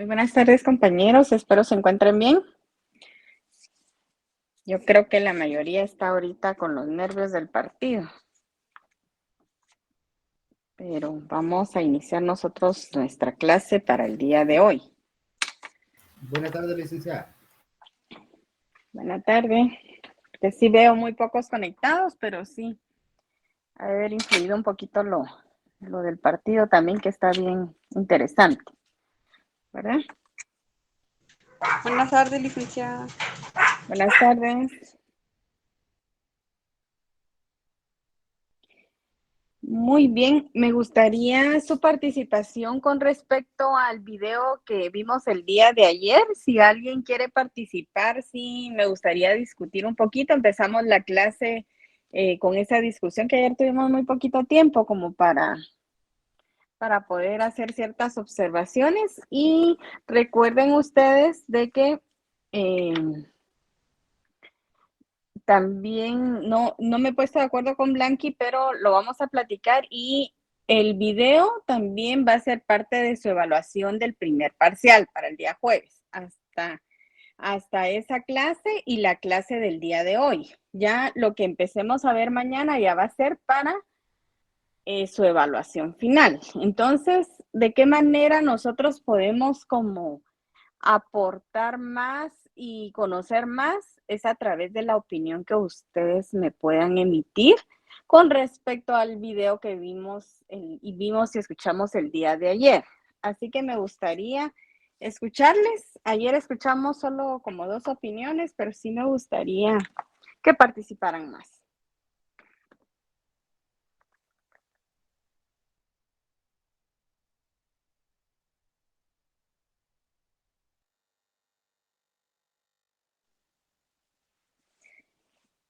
Muy buenas tardes, compañeros. Espero se encuentren bien. Yo creo que la mayoría está ahorita con los nervios del partido. Pero vamos a iniciar nosotros nuestra clase para el día de hoy. Buenas tardes, licenciada. Buenas tardes. Que sí veo muy pocos conectados, pero sí ha de haber influido un poquito lo del partido también, que está bien interesante, ¿verdad? Buenas tardes, licenciada. Buenas tardes. Muy bien, me gustaría su participación con respecto al video que vimos el día de ayer. Si alguien quiere participar, sí, me gustaría discutir un poquito. Empezamos la clase con esa discusión que ayer tuvimos muy poquito tiempo como para poder hacer ciertas observaciones. Y recuerden ustedes de que también no me he puesto de acuerdo con Blanqui, pero lo vamos a platicar y el video también va a ser parte de su evaluación del primer parcial para el día jueves, hasta esa clase y la clase del día de hoy. Ya lo que empecemos a ver mañana ya va a ser para su evaluación final. Entonces, ¿de qué manera nosotros podemos como aportar más y conocer más? Es a través de la opinión que ustedes me puedan emitir con respecto al video que vimos y escuchamos el día de ayer. Así que me gustaría escucharles. Ayer escuchamos solo como 2 opiniones, pero sí me gustaría que participaran más.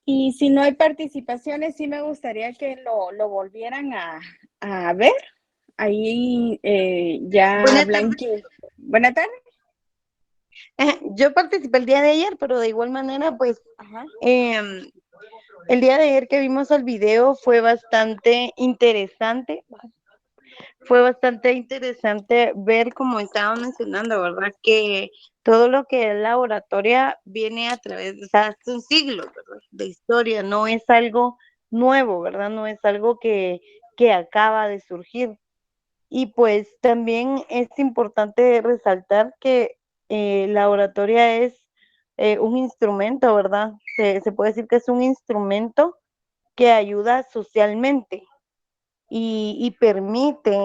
Y si no hay participaciones, sí me gustaría que lo volvieran a ver. Ahí ya Buenas tardes. Blanqui. Buenas tardes. Yo participé el día de ayer, pero de igual manera, pues, Ajá. em, el día de ayer que vimos el video fue bastante interesante. Fue bastante interesante ver, como estaba mencionando, ¿verdad? Que todo lo que es la oratoria viene a través, o sea, son siglos, ¿verdad? De historia, no es algo nuevo, ¿verdad? No es algo que acaba de surgir. Y pues también es importante resaltar que la oratoria es un instrumento, ¿verdad? Se puede decir que es un instrumento que ayuda socialmente y permite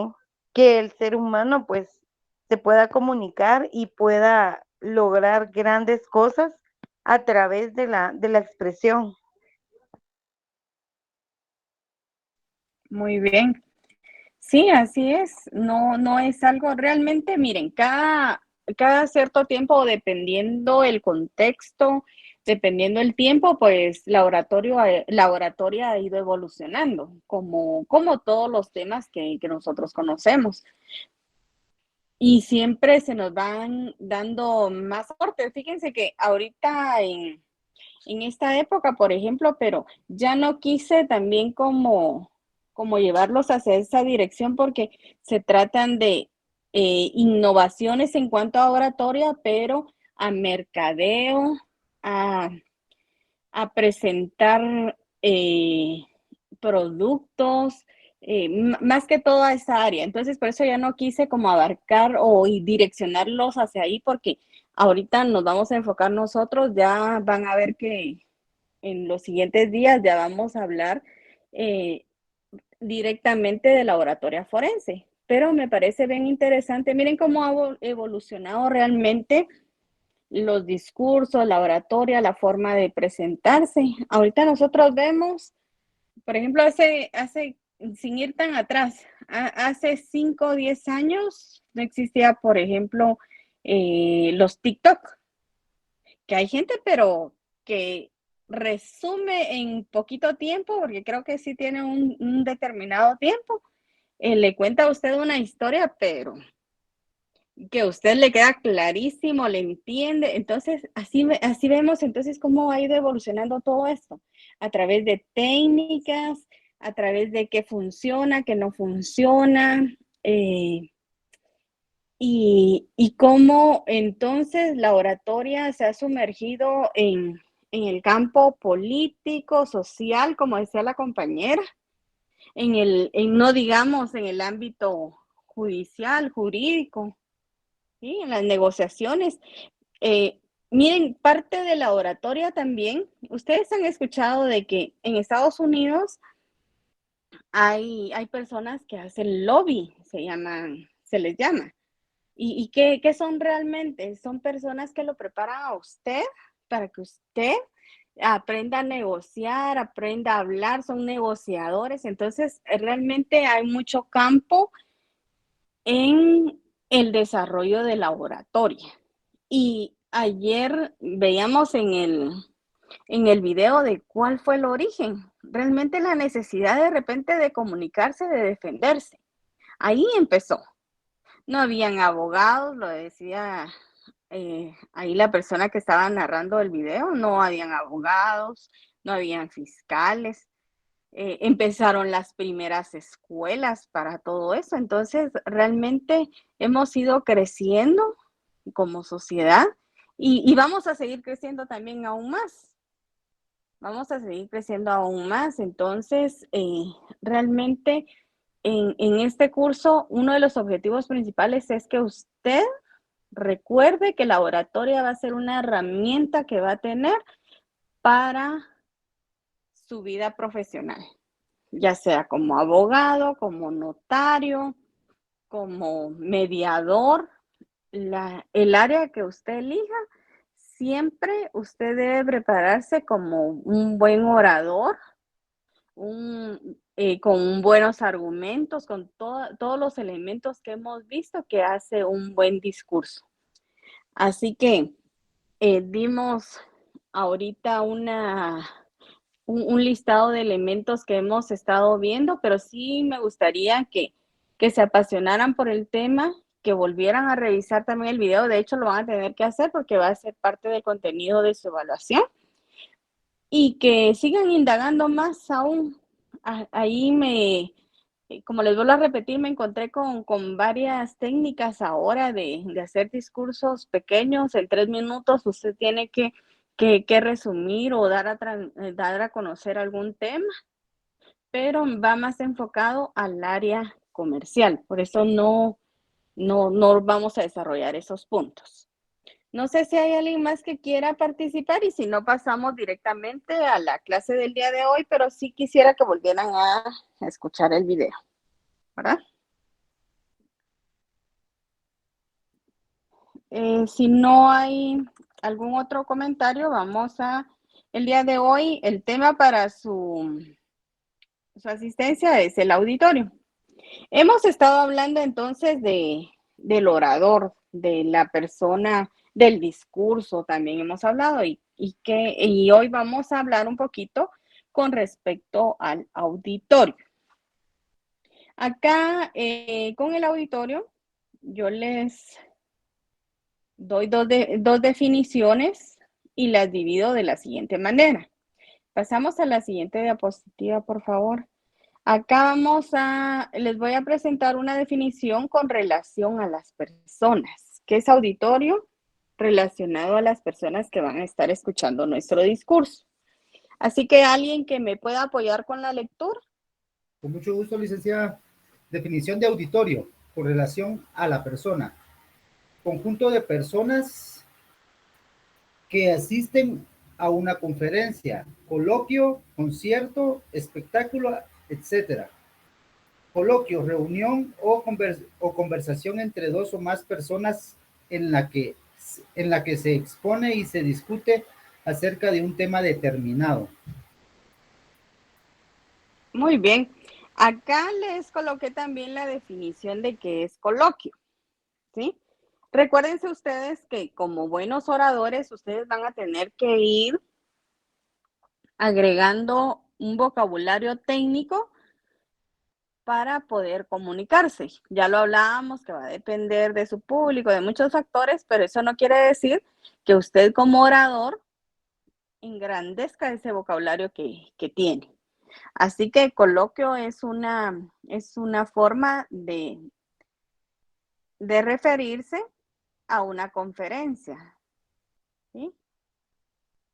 que el ser humano pues se pueda comunicar y pueda lograr grandes cosas a través de la expresión. Muy bien. Sí, así es. No es algo realmente, miren, cada cierto tiempo, dependiendo el contexto, dependiendo el tiempo, pues la oratoria ha ido evolucionando, como todos los temas que nosotros conocemos. Y siempre se nos van dando más aportes. Fíjense que ahorita en esta época, por ejemplo, pero ya no quise también como llevarlos hacia esa dirección porque se tratan de innovaciones en cuanto a oratoria, pero a mercadeo, a, a presentar productos, más que toda esa área. Entonces, por eso ya no quise como abarcar o direccionarlos hacia ahí porque ahorita nos vamos a enfocar nosotros, ya van a ver que en los siguientes días ya vamos a hablar eh, directamente de la oratoria forense. Pero me parece bien interesante. Miren cómo ha evolucionado realmente los discursos, la oratoria, la forma de presentarse. Ahorita nosotros vemos, por ejemplo, sin ir tan atrás, hace 5 o 10 años no existía, por ejemplo, los TikTok, que hay gente, pero que resume en poquito tiempo, porque creo que sí tiene un determinado tiempo, le cuenta a usted una historia, pero que a usted le queda clarísimo, le entiende. Entonces, así vemos entonces cómo ha ido evolucionando todo esto, a través de técnicas, a través de qué funciona, qué no funciona. y cómo entonces la oratoria se ha sumergido en el campo político, social, como decía la compañera, no digamos en el ámbito judicial, jurídico, ¿sí? En las negociaciones. Eh, Miren, parte de la oratoria también, ustedes han escuchado de que en Estados Unidos hay personas que hacen lobby, se les llama. ¿Y qué son realmente? Son personas que lo preparan a usted para que usted aprenda a negociar, aprenda a hablar, son negociadores. Entonces, realmente hay mucho campo en el desarrollo de la oratoria. Y ayer veíamos en el video de cuál fue el origen. Realmente la necesidad de repente de comunicarse, de defenderse. Ahí empezó. No habían abogados, lo decía ahí la persona que estaba narrando el video, no habían abogados, no habían fiscales. Empezaron las primeras escuelas para todo eso. Entonces, realmente hemos ido creciendo como sociedad y vamos a seguir creciendo también aún más. Vamos a seguir creciendo aún más. Entonces, realmente en este curso, uno de los objetivos principales es que usted recuerde que la oratoria va a ser una herramienta que va a tener para su vida profesional, ya sea como abogado, como notario, como mediador, el área que usted elija, siempre usted debe prepararse como un buen orador, con buenos argumentos, con todos los elementos que hemos visto que hace un buen discurso. Así que dimos ahorita un listado de elementos que hemos estado viendo, pero sí me gustaría que se apasionaran por el tema, que volvieran a revisar también el video. De hecho, lo van a tener que hacer porque va a ser parte del contenido de su evaluación y que sigan indagando más aún. Ahí como les vuelvo a repetir, me encontré con varias técnicas ahora de hacer discursos pequeños. En 3 minutos usted tiene que resumir o dar a conocer algún tema, pero va más enfocado al área comercial. Por eso no vamos a desarrollar esos puntos. No sé si hay alguien más que quiera participar y si no pasamos directamente a la clase del día de hoy, pero sí quisiera que volvieran a escuchar el video, ¿verdad? Si no hay algún otro comentario, el día de hoy, el tema para su asistencia es el auditorio. Hemos estado hablando entonces del orador, de la persona, del discurso, también hemos hablado, y hoy vamos a hablar un poquito con respecto al auditorio. Acá, con el auditorio, yo les doy dos definiciones y las divido de la siguiente manera. Pasamos a la siguiente diapositiva, por favor. Acá les voy a presentar una definición con relación a las personas. ¿Qué es auditorio? Relacionado a las personas que van a estar escuchando nuestro discurso. Así que alguien que me pueda apoyar con la lectura. Con mucho gusto, licenciada. Definición de auditorio con relación a la persona. Conjunto de personas que asisten a una conferencia, coloquio, concierto, espectáculo, etcétera. Coloquio, reunión o conversación entre dos o más personas en la que se expone y se discute acerca de un tema determinado. Muy bien. Acá les coloqué también la definición de qué es coloquio, ¿sí? Recuérdense ustedes que como buenos oradores, ustedes van a tener que ir agregando un vocabulario técnico para poder comunicarse. Ya lo hablábamos que va a depender de su público, de muchos factores, pero eso no quiere decir que usted como orador engrandezca ese vocabulario que tiene. Así que coloquio es una forma de de referirse a una conferencia, ¿sí?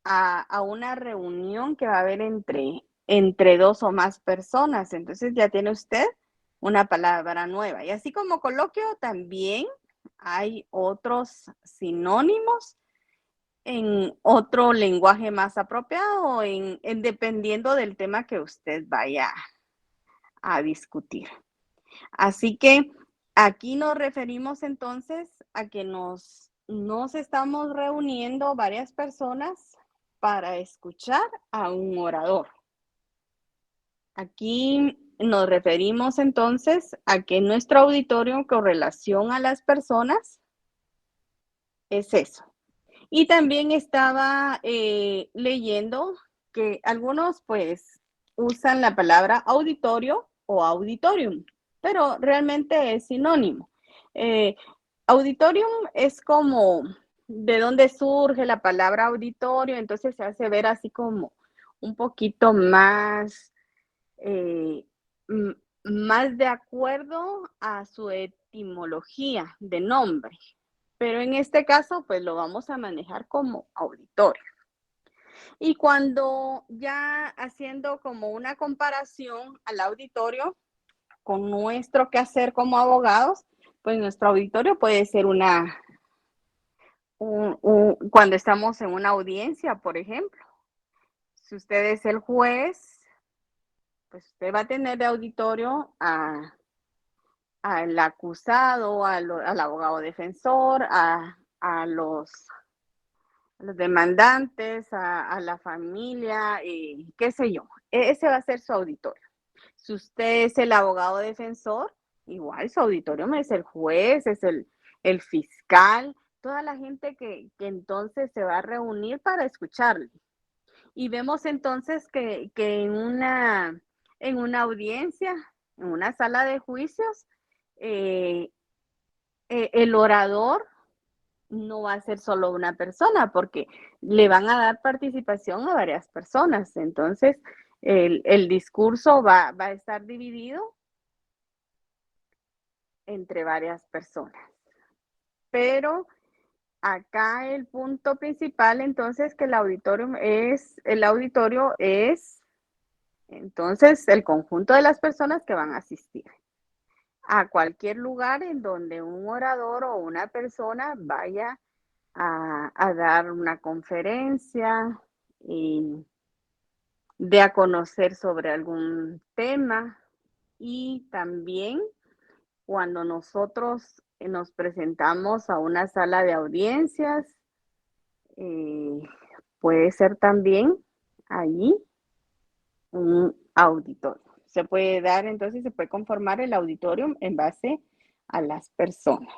A una reunión que va a haber entre dos o más personas. Entonces ya tiene usted una palabra nueva. Y así como coloquio, también hay otros sinónimos en otro lenguaje más apropiado, dependiendo del tema que usted vaya a discutir. Así que aquí nos referimos entonces a que nos estamos reuniendo varias personas para escuchar a un orador. Aquí nos referimos entonces a que nuestro auditorio con relación a las personas es eso. Y también estaba leyendo que algunos pues usan la palabra auditorio o auditorium, pero realmente es sinónimo. Auditorium es como de dónde surge la palabra auditorio, entonces se hace ver así como un poquito más, más de acuerdo a su etimología de nombre. Pero en este caso, pues lo vamos a manejar como auditorio. Y cuando ya haciendo como una comparación al auditorio con nuestro quehacer como abogados, pues nuestro auditorio puede ser cuando estamos en una audiencia, por ejemplo. Si usted es el juez, pues usted va a tener de auditorio al acusado, al abogado defensor, a los demandantes, a la familia, qué sé yo. Ese va a ser su auditorio. Si usted es el abogado defensor, igual su auditorio es el juez, es el fiscal, toda la gente que entonces se va a reunir para escucharle. Y vemos entonces que en una audiencia, en una sala de juicios, el orador no va a ser solo una persona, porque le van a dar participación a varias personas. Entonces, el discurso va a estar dividido entre varias personas. Pero acá el punto principal, entonces, que el auditorio es, entonces, el conjunto de las personas que van a asistir a cualquier lugar en donde un orador o una persona vaya a dar una conferencia y de a conocer sobre algún tema. Y también cuando nosotros nos presentamos a una sala de audiencias, puede ser también allí un auditorio. Se puede dar, entonces se puede conformar el auditorio en base a las personas.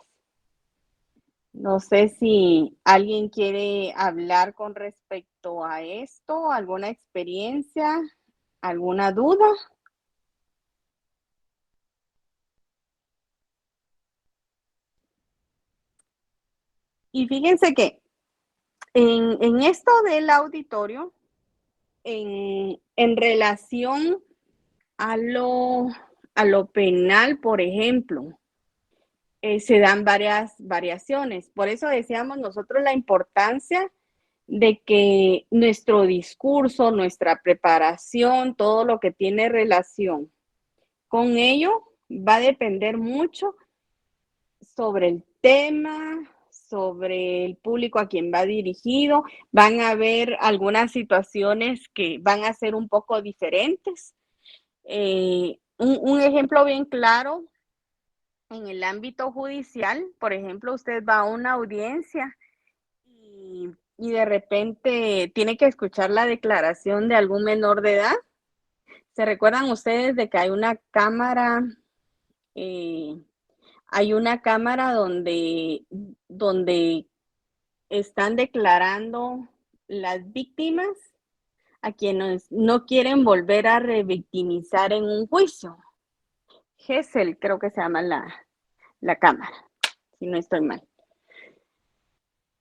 No sé si alguien quiere hablar con respecto a esto, alguna experiencia, alguna duda. Y fíjense que en esto del auditorio, en relación a lo penal, por ejemplo, se dan varias variaciones. Por eso decíamos nosotros la importancia de que nuestro discurso, nuestra preparación, todo lo que tiene relación con ello va a depender mucho sobre el tema, sobre el público a quien va dirigido. Van a haber algunas situaciones que van a ser un poco diferentes. Un ejemplo bien claro en el ámbito judicial, por ejemplo, usted va a una audiencia y de repente tiene que escuchar la declaración de algún menor de edad. ¿Se recuerdan ustedes de que hay una cámara? Hay una cámara donde están declarando las víctimas a quienes no quieren volver a revictimizar en un juicio. GESEL creo que se llama la cámara, si no estoy mal.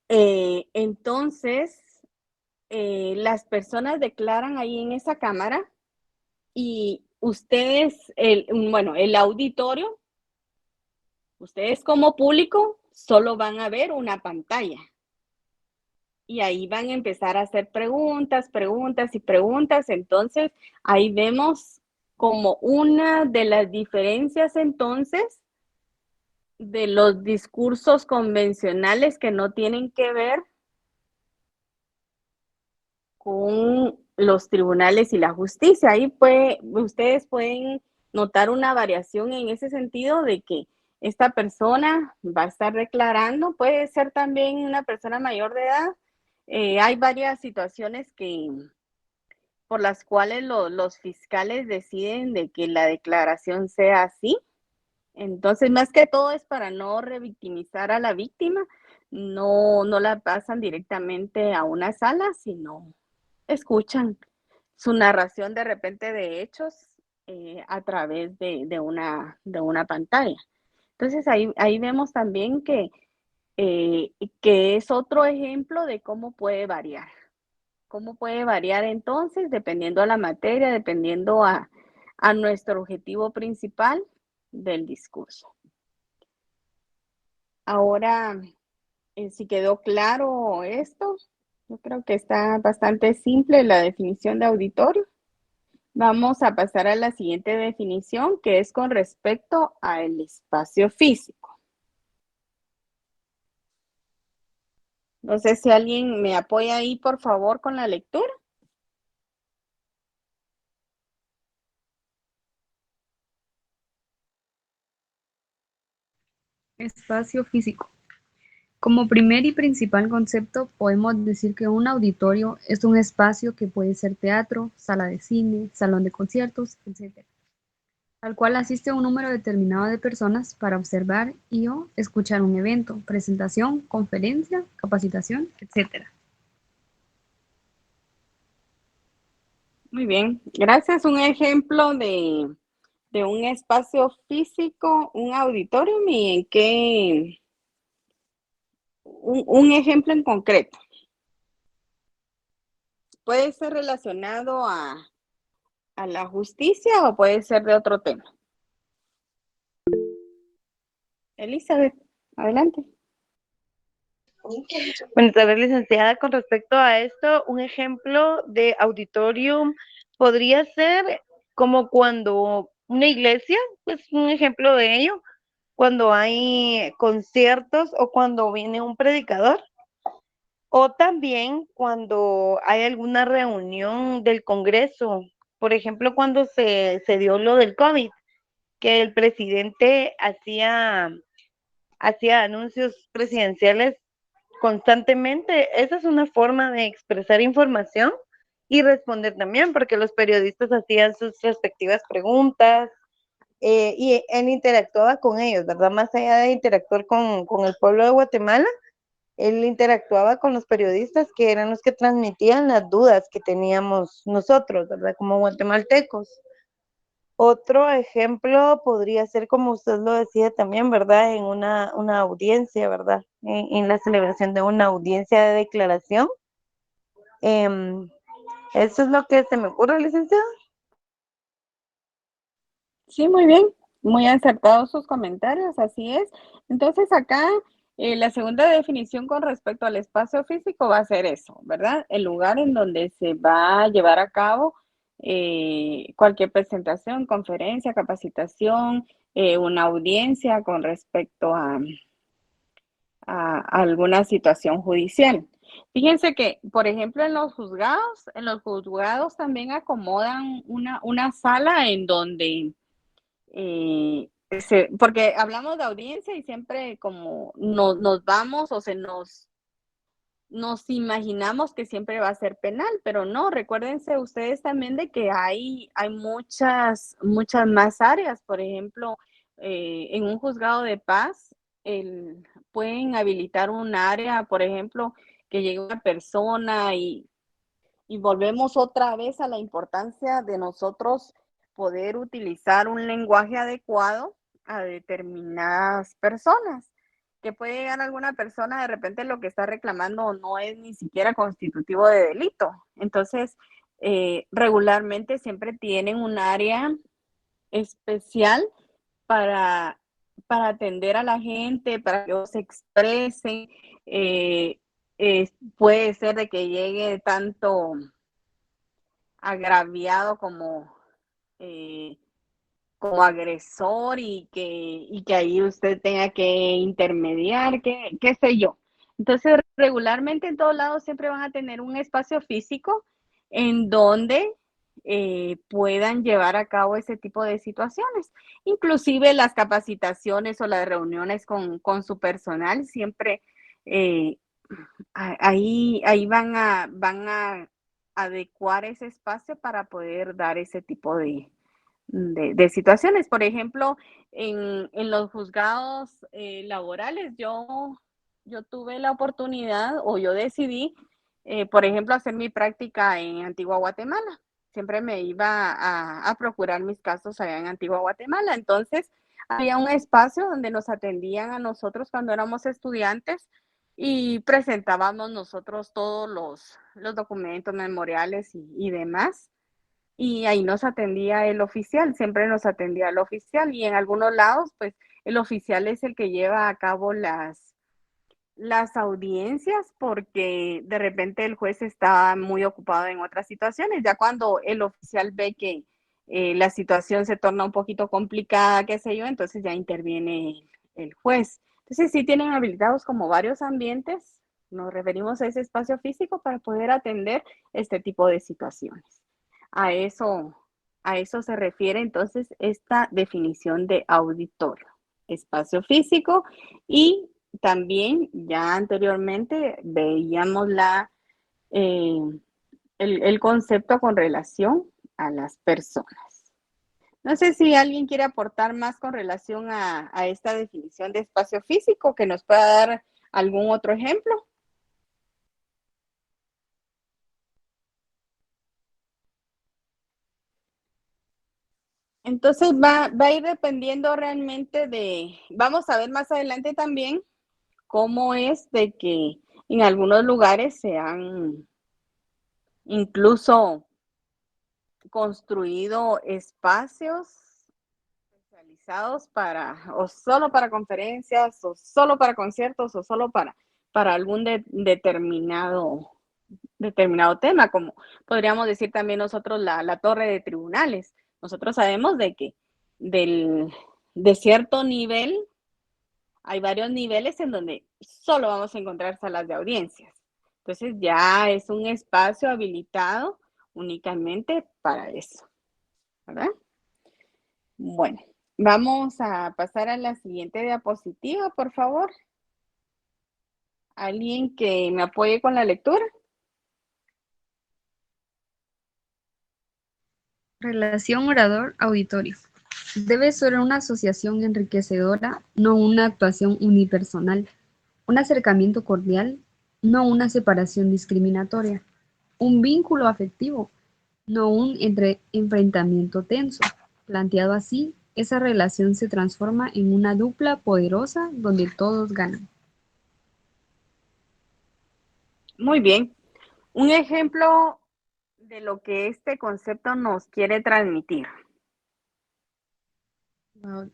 Entonces, las personas declaran ahí en esa cámara y ustedes, el auditorio Ustedes como público solo van a ver una pantalla. Y ahí van a empezar a hacer preguntas, preguntas y preguntas. Entonces, ahí vemos como una de las diferencias entonces de los discursos convencionales que no tienen que ver con los tribunales y la justicia. Ahí ustedes pueden notar una variación en ese sentido de que esta persona va a estar declarando, puede ser también una persona mayor de edad. Hay varias situaciones por las cuales los fiscales deciden de que la declaración sea así. Entonces, más que todo es para no revictimizar a la víctima, no la pasan directamente a una sala, sino escuchan su narración de repente de hechos a través de una pantalla. Entonces, ahí vemos también que es otro ejemplo de cómo puede variar. ¿Cómo puede variar entonces? Dependiendo a la materia, dependiendo a nuestro objetivo principal del discurso. Ahora, si quedó claro esto, yo creo que está bastante simple la definición de auditorio. Vamos a pasar a la siguiente definición, que es con respecto al espacio físico. No sé si alguien me apoya ahí, por favor, con la lectura. Espacio físico. Como primer y principal concepto, podemos decir que un auditorio es un espacio que puede ser teatro, sala de cine, salón de conciertos, etc., al cual asiste un número determinado de personas para observar y o escuchar un evento, presentación, conferencia, capacitación, etc. Muy bien, gracias. Un ejemplo de un espacio físico, un auditorium, y en qué, un ejemplo en concreto. Puede ser relacionado a la justicia o puede ser de otro tema. Elizabeth, adelante. Bueno, tal vez, licenciada, con respecto a esto, un ejemplo de auditorium podría ser como cuando una iglesia, pues un ejemplo de ello, cuando hay conciertos o cuando viene un predicador, o también cuando hay alguna reunión del Congreso, por ejemplo, cuando se dio lo del COVID, que el presidente hacía anuncios presidenciales constantemente. Esa es una forma de expresar información y responder también, porque los periodistas hacían sus respectivas preguntas y él interactuaba con ellos, ¿verdad? Más allá de interactuar con el pueblo de Guatemala, él interactuaba con los periodistas que eran los que transmitían las dudas que teníamos nosotros, ¿verdad? Como guatemaltecos. Otro ejemplo podría ser, como usted lo decía también, ¿verdad? En una audiencia, ¿verdad? En la celebración de una audiencia de declaración. Eso es lo que se me ocurre, licenciado. Sí, muy bien, muy acertados sus comentarios, así es. Entonces acá la segunda definición con respecto al espacio físico va a ser eso, ¿verdad? El lugar en donde se va a llevar a cabo cualquier presentación, conferencia, capacitación, una audiencia con respecto a alguna situación judicial. Fíjense que, por ejemplo, en los juzgados también acomodan una sala en donde porque hablamos de audiencia y siempre como nos vamos o nos imaginamos que siempre va a ser penal, pero no, recuérdense ustedes también de que hay muchas más áreas. Por ejemplo, en un juzgado de paz, pueden habilitar un área, por ejemplo, que llegue una persona y volvemos otra vez a la importancia de nosotros poder utilizar un lenguaje adecuado a determinadas personas. Que puede llegar alguna persona, de repente lo que está reclamando no es ni siquiera constitutivo de delito. Entonces, regularmente siempre tienen un área especial para para atender a la gente, para que ellos se expresen. Puede ser de que llegue tanto agraviado eh, como agresor y que ahí usted tenga que intermediar, qué sé yo. Entonces, regularmente en todos lados siempre van a tener un espacio físico en donde puedan llevar a cabo ese tipo de situaciones. Inclusive las capacitaciones o las reuniones con su personal siempre eh, ahí van a adecuar ese espacio para poder dar ese tipo de situaciones. Por ejemplo, en los juzgados laborales, yo tuve la oportunidad o yo decidí, por ejemplo, hacer mi práctica en Antigua Guatemala. Siempre me iba a procurar mis casos allá en Antigua Guatemala. Entonces, había un espacio donde nos atendían a nosotros cuando éramos estudiantes y presentábamos nosotros todos los documentos memoriales y demás. Y ahí nos atendía el oficial, siempre nos atendía el oficial y en algunos lados, pues el oficial es el que lleva a cabo las audiencias porque de repente el juez está muy ocupado en otras situaciones. Ya cuando el oficial ve que la situación se torna un poquito complicada, qué sé yo, entonces ya interviene el juez. Entonces sí tienen habilitados como varios ambientes, nos referimos a ese espacio físico para poder atender este tipo de situaciones. A eso, a eso se refiere entonces esta definición de auditorio, espacio físico y también ya anteriormente veíamos eh, el concepto con relación a las personas. No sé si alguien quiere aportar más con relación a esta definición de espacio físico, que nos pueda dar algún otro ejemplo. Entonces va a ir dependiendo realmente vamos a ver más adelante también cómo es de que en algunos lugares se han incluso construido espacios especializados o solo para conferencias, o solo para conciertos, o solo para algún determinado tema, como podríamos decir también nosotros la torre de tribunales. Nosotros sabemos de que de cierto nivel hay varios niveles en donde solo vamos a encontrar salas de audiencias. Entonces ya es un espacio habilitado únicamente para eso, ¿verdad? Bueno, vamos a pasar a la siguiente diapositiva, por favor. ¿Alguien que me apoye con la lectura? Relación orador-auditorio. Debe ser una asociación enriquecedora, no una actuación unipersonal, un acercamiento cordial, no una separación discriminatoria, un vínculo afectivo, no un enfrentamiento tenso. Planteado así, esa relación se transforma en una dupla poderosa donde todos ganan. Muy bien. Un ejemplo de lo que este concepto nos quiere transmitir.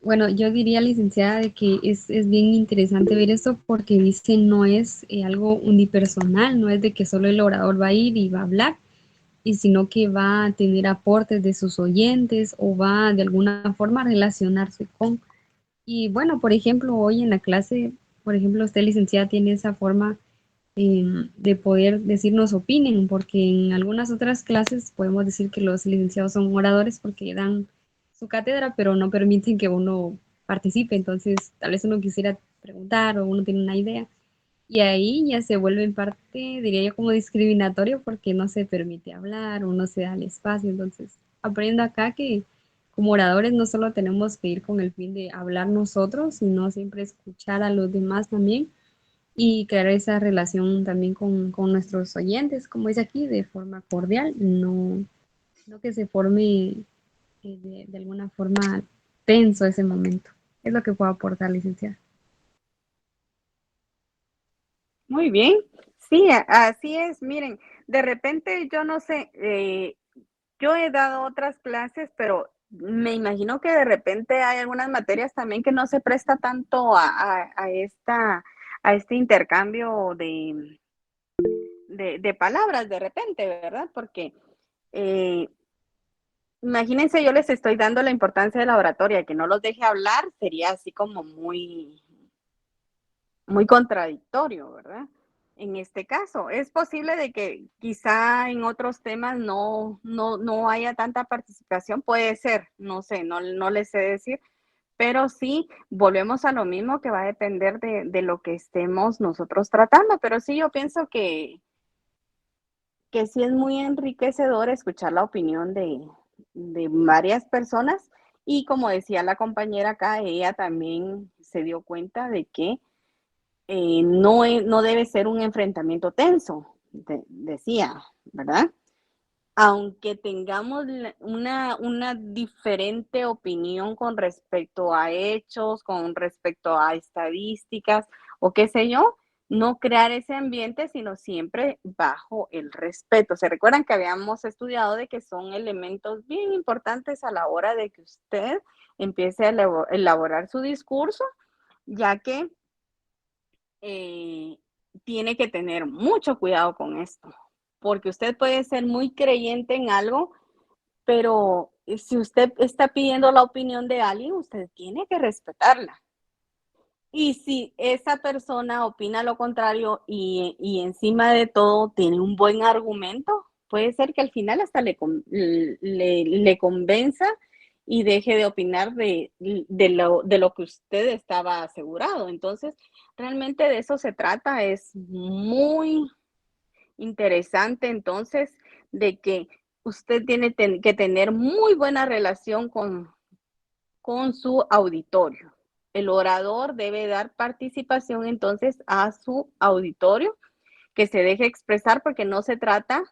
Bueno, yo diría, licenciada, de que es bien interesante ver esto porque dice no es algo unipersonal, no es de que solo el orador va a ir y va a hablar, y sino que va a tener aportes de sus oyentes o va de alguna forma a relacionarse con. Y bueno, por ejemplo, hoy en la clase, por ejemplo, usted, licenciada, tiene esa forma de poder decirnos opinen, porque en algunas otras clases podemos decir que los licenciados son oradores porque dan su cátedra, pero no permiten que uno participe. Entonces, tal vez uno quisiera preguntar o uno tiene una idea. Y ahí ya se vuelve en parte, diría yo, como discriminatorio porque no se permite hablar o no se da el espacio. Entonces, aprendo acá que como oradores no solo tenemos que ir con el fin de hablar nosotros, sino siempre escuchar a los demás también y crear esa relación también con nuestros oyentes, como es aquí, de forma cordial, no que se forme de alguna forma tenso ese momento. Es lo que puedo aportar, licenciada. Muy bien. Sí, así es. Miren, de repente yo no sé, yo he dado otras clases, pero me imagino que de repente hay algunas materias también que no se presta tanto a este intercambio de palabras de repente, ¿verdad? Porque eh, imagínense, yo les estoy dando la importancia de la oratoria, que no los deje hablar sería así como muy contradictorio, ¿verdad? En este caso, es posible de que quizá en otros temas no haya tanta participación, puede ser, no sé, no les sé decir, pero sí, volvemos a lo mismo que va a depender de lo que estemos nosotros tratando, pero sí, yo pienso que sí es muy enriquecedor escuchar la opinión de varias personas y como decía la compañera acá, ella también se dio cuenta de que no debe ser un enfrentamiento tenso, decía, ¿verdad? Aunque tengamos una diferente opinión con respecto a hechos, con respecto a estadísticas o qué sé yo, no crear ese ambiente, sino siempre bajo el respeto. ¿Se recuerdan que habíamos estudiado de que son elementos bien importantes a la hora de que usted empiece a elaborar su discurso, ya que eh, tiene que tener mucho cuidado con esto, porque usted puede ser muy creyente en algo, pero si usted está pidiendo la opinión de alguien, usted tiene que respetarla. Y si esa persona opina lo contrario y encima de todo tiene un buen argumento, puede ser que al final hasta le convenza y deje de opinar de lo que usted estaba asegurado. Entonces, realmente de eso se trata, es muy interesante entonces de que usted tiene que tener muy buena relación con su auditorio. El orador debe dar participación entonces a su auditorio, que se deje expresar porque no se trata,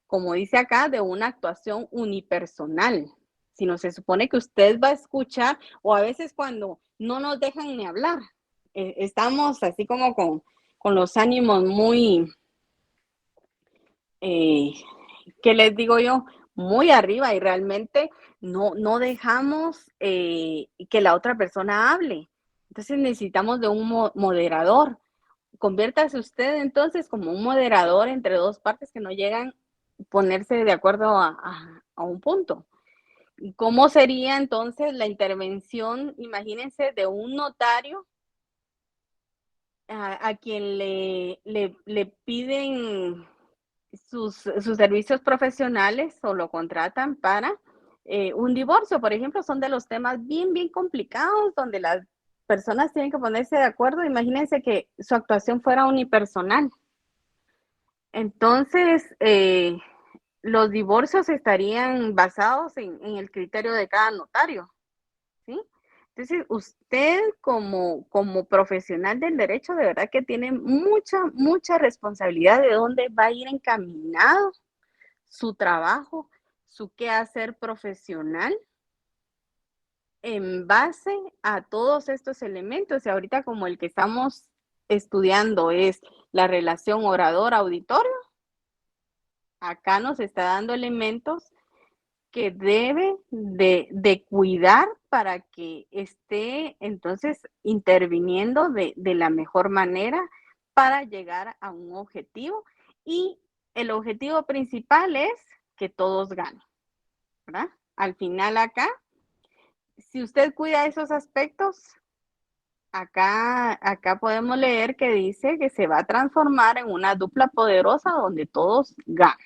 como dice acá, de una actuación unipersonal, sino se supone que usted va a escuchar o a veces cuando no nos dejan ni hablar, estamos así como con los ánimos muy, eh, ¿qué les digo yo? Muy arriba y realmente no dejamos que la otra persona hable. Entonces necesitamos de un moderador. Conviértase usted entonces como un moderador entre dos partes que no llegan a ponerse de acuerdo a un punto. ¿Cómo sería entonces la intervención, imagínense, de un notario a quien le piden sus servicios profesionales o lo contratan para un divorcio, por ejemplo, son de los temas bien complicados donde las personas tienen que ponerse de acuerdo. Imagínense que su actuación fuera unipersonal. Entonces, los divorcios estarían basados en el criterio de cada notario, ¿sí? Entonces, usted como profesional del derecho, de verdad que tiene mucha responsabilidad de dónde va a ir encaminado su trabajo, su quehacer profesional en base a todos estos elementos. Y ahorita como el que estamos estudiando es la relación orador-auditorio, acá nos está dando elementos que debe de cuidar para que esté entonces interviniendo de la mejor manera para llegar a un objetivo. Y el objetivo principal es que todos ganen, ¿verdad? Al final acá, si usted cuida esos aspectos, acá podemos leer que dice que se va a transformar en una dupla poderosa donde todos ganan,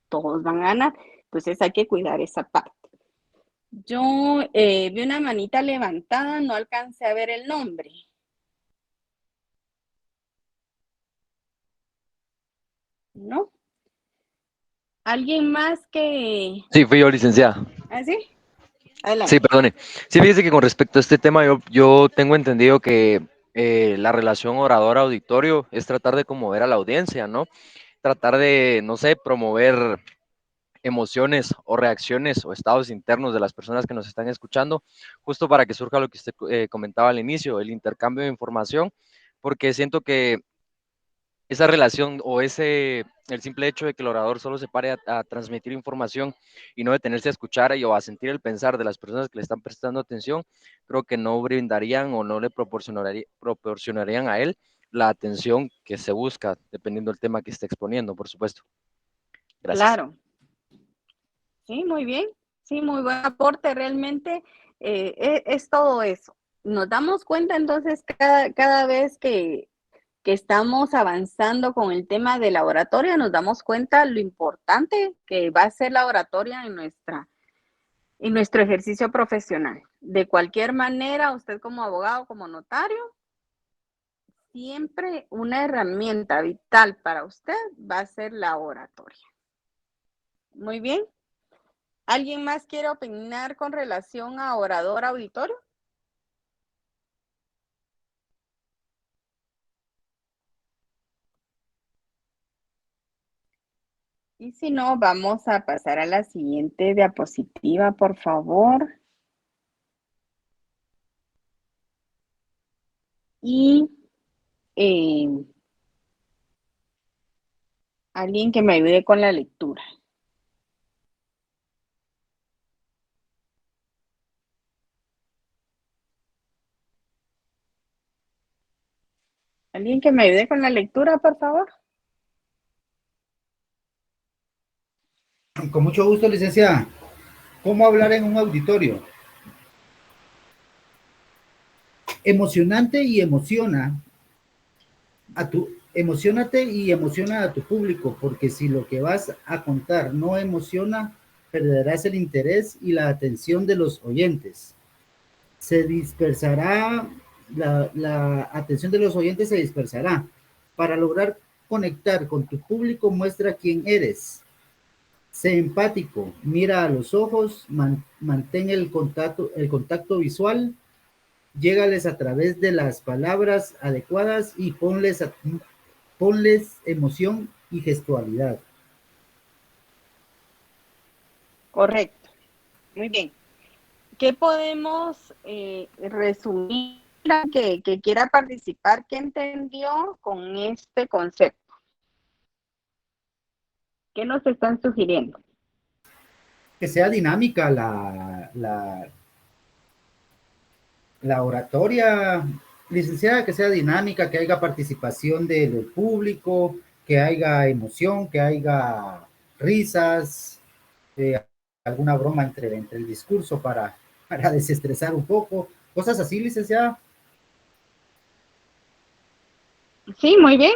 todos van a ganar. Entonces hay que cuidar esa parte. Yo vi una manita levantada, no alcancé a ver el nombre. ¿No? ¿Alguien más que... Sí, fui yo, licenciada. ¿Ah, sí? Sí, Adelante. perdone. Sí, fíjese que con respecto a este tema, yo tengo entendido que la relación orador-auditorio es tratar de conmover a la audiencia, ¿no? Tratar de, no sé, promover emociones o reacciones o estados internos de las personas que nos están escuchando, justo para que surja lo que usted comentaba al inicio, el intercambio de información, porque siento que esa relación o el simple hecho de que el orador solo se pare a transmitir información y no detenerse a escuchar o a sentir el pensar de las personas que le están prestando atención, creo que no brindarían o no le proporcionarían a él la atención que se busca, dependiendo del tema que esté exponiendo, por supuesto. Gracias. Claro, sí, muy bien, sí, muy buen aporte, realmente es todo eso. Nos damos cuenta entonces cada vez que estamos avanzando con el tema de la oratoria, nos damos cuenta lo importante que va a ser la oratoria en nuestro ejercicio profesional. De cualquier manera, usted como abogado, como notario, siempre una herramienta vital para usted va a ser la oratoria. Muy bien. ¿Alguien más quiere opinar con relación a orador auditorio? Y si no, vamos a pasar a la siguiente diapositiva, por favor. Y alguien que me ayude con la lectura. ¿Alguien que me ayude con la lectura, por favor? Con mucho gusto, licenciada. ¿Cómo hablar en un auditorio? Emocionante y emocionate y emociona a tu público, porque si lo que vas a contar no emociona, perderás el interés y la atención de los oyentes. Se dispersará, la atención de los oyentes se dispersará. Para lograr conectar con tu público, muestra quién eres. Sé empático, mira a los ojos, mantén el contacto visual, llégales a través de las palabras adecuadas y ponles emoción y gestualidad. Correcto. Muy bien. ¿Qué podemos resumir que quiera participar? ¿Qué entendió con este concepto? ¿Qué nos están sugiriendo? Que sea dinámica la oratoria, licenciada, que sea dinámica, que haya participación del público, que haya emoción, que haya risas, alguna broma entre el discurso para desestresar un poco, cosas así, licenciada. Sí, muy bien.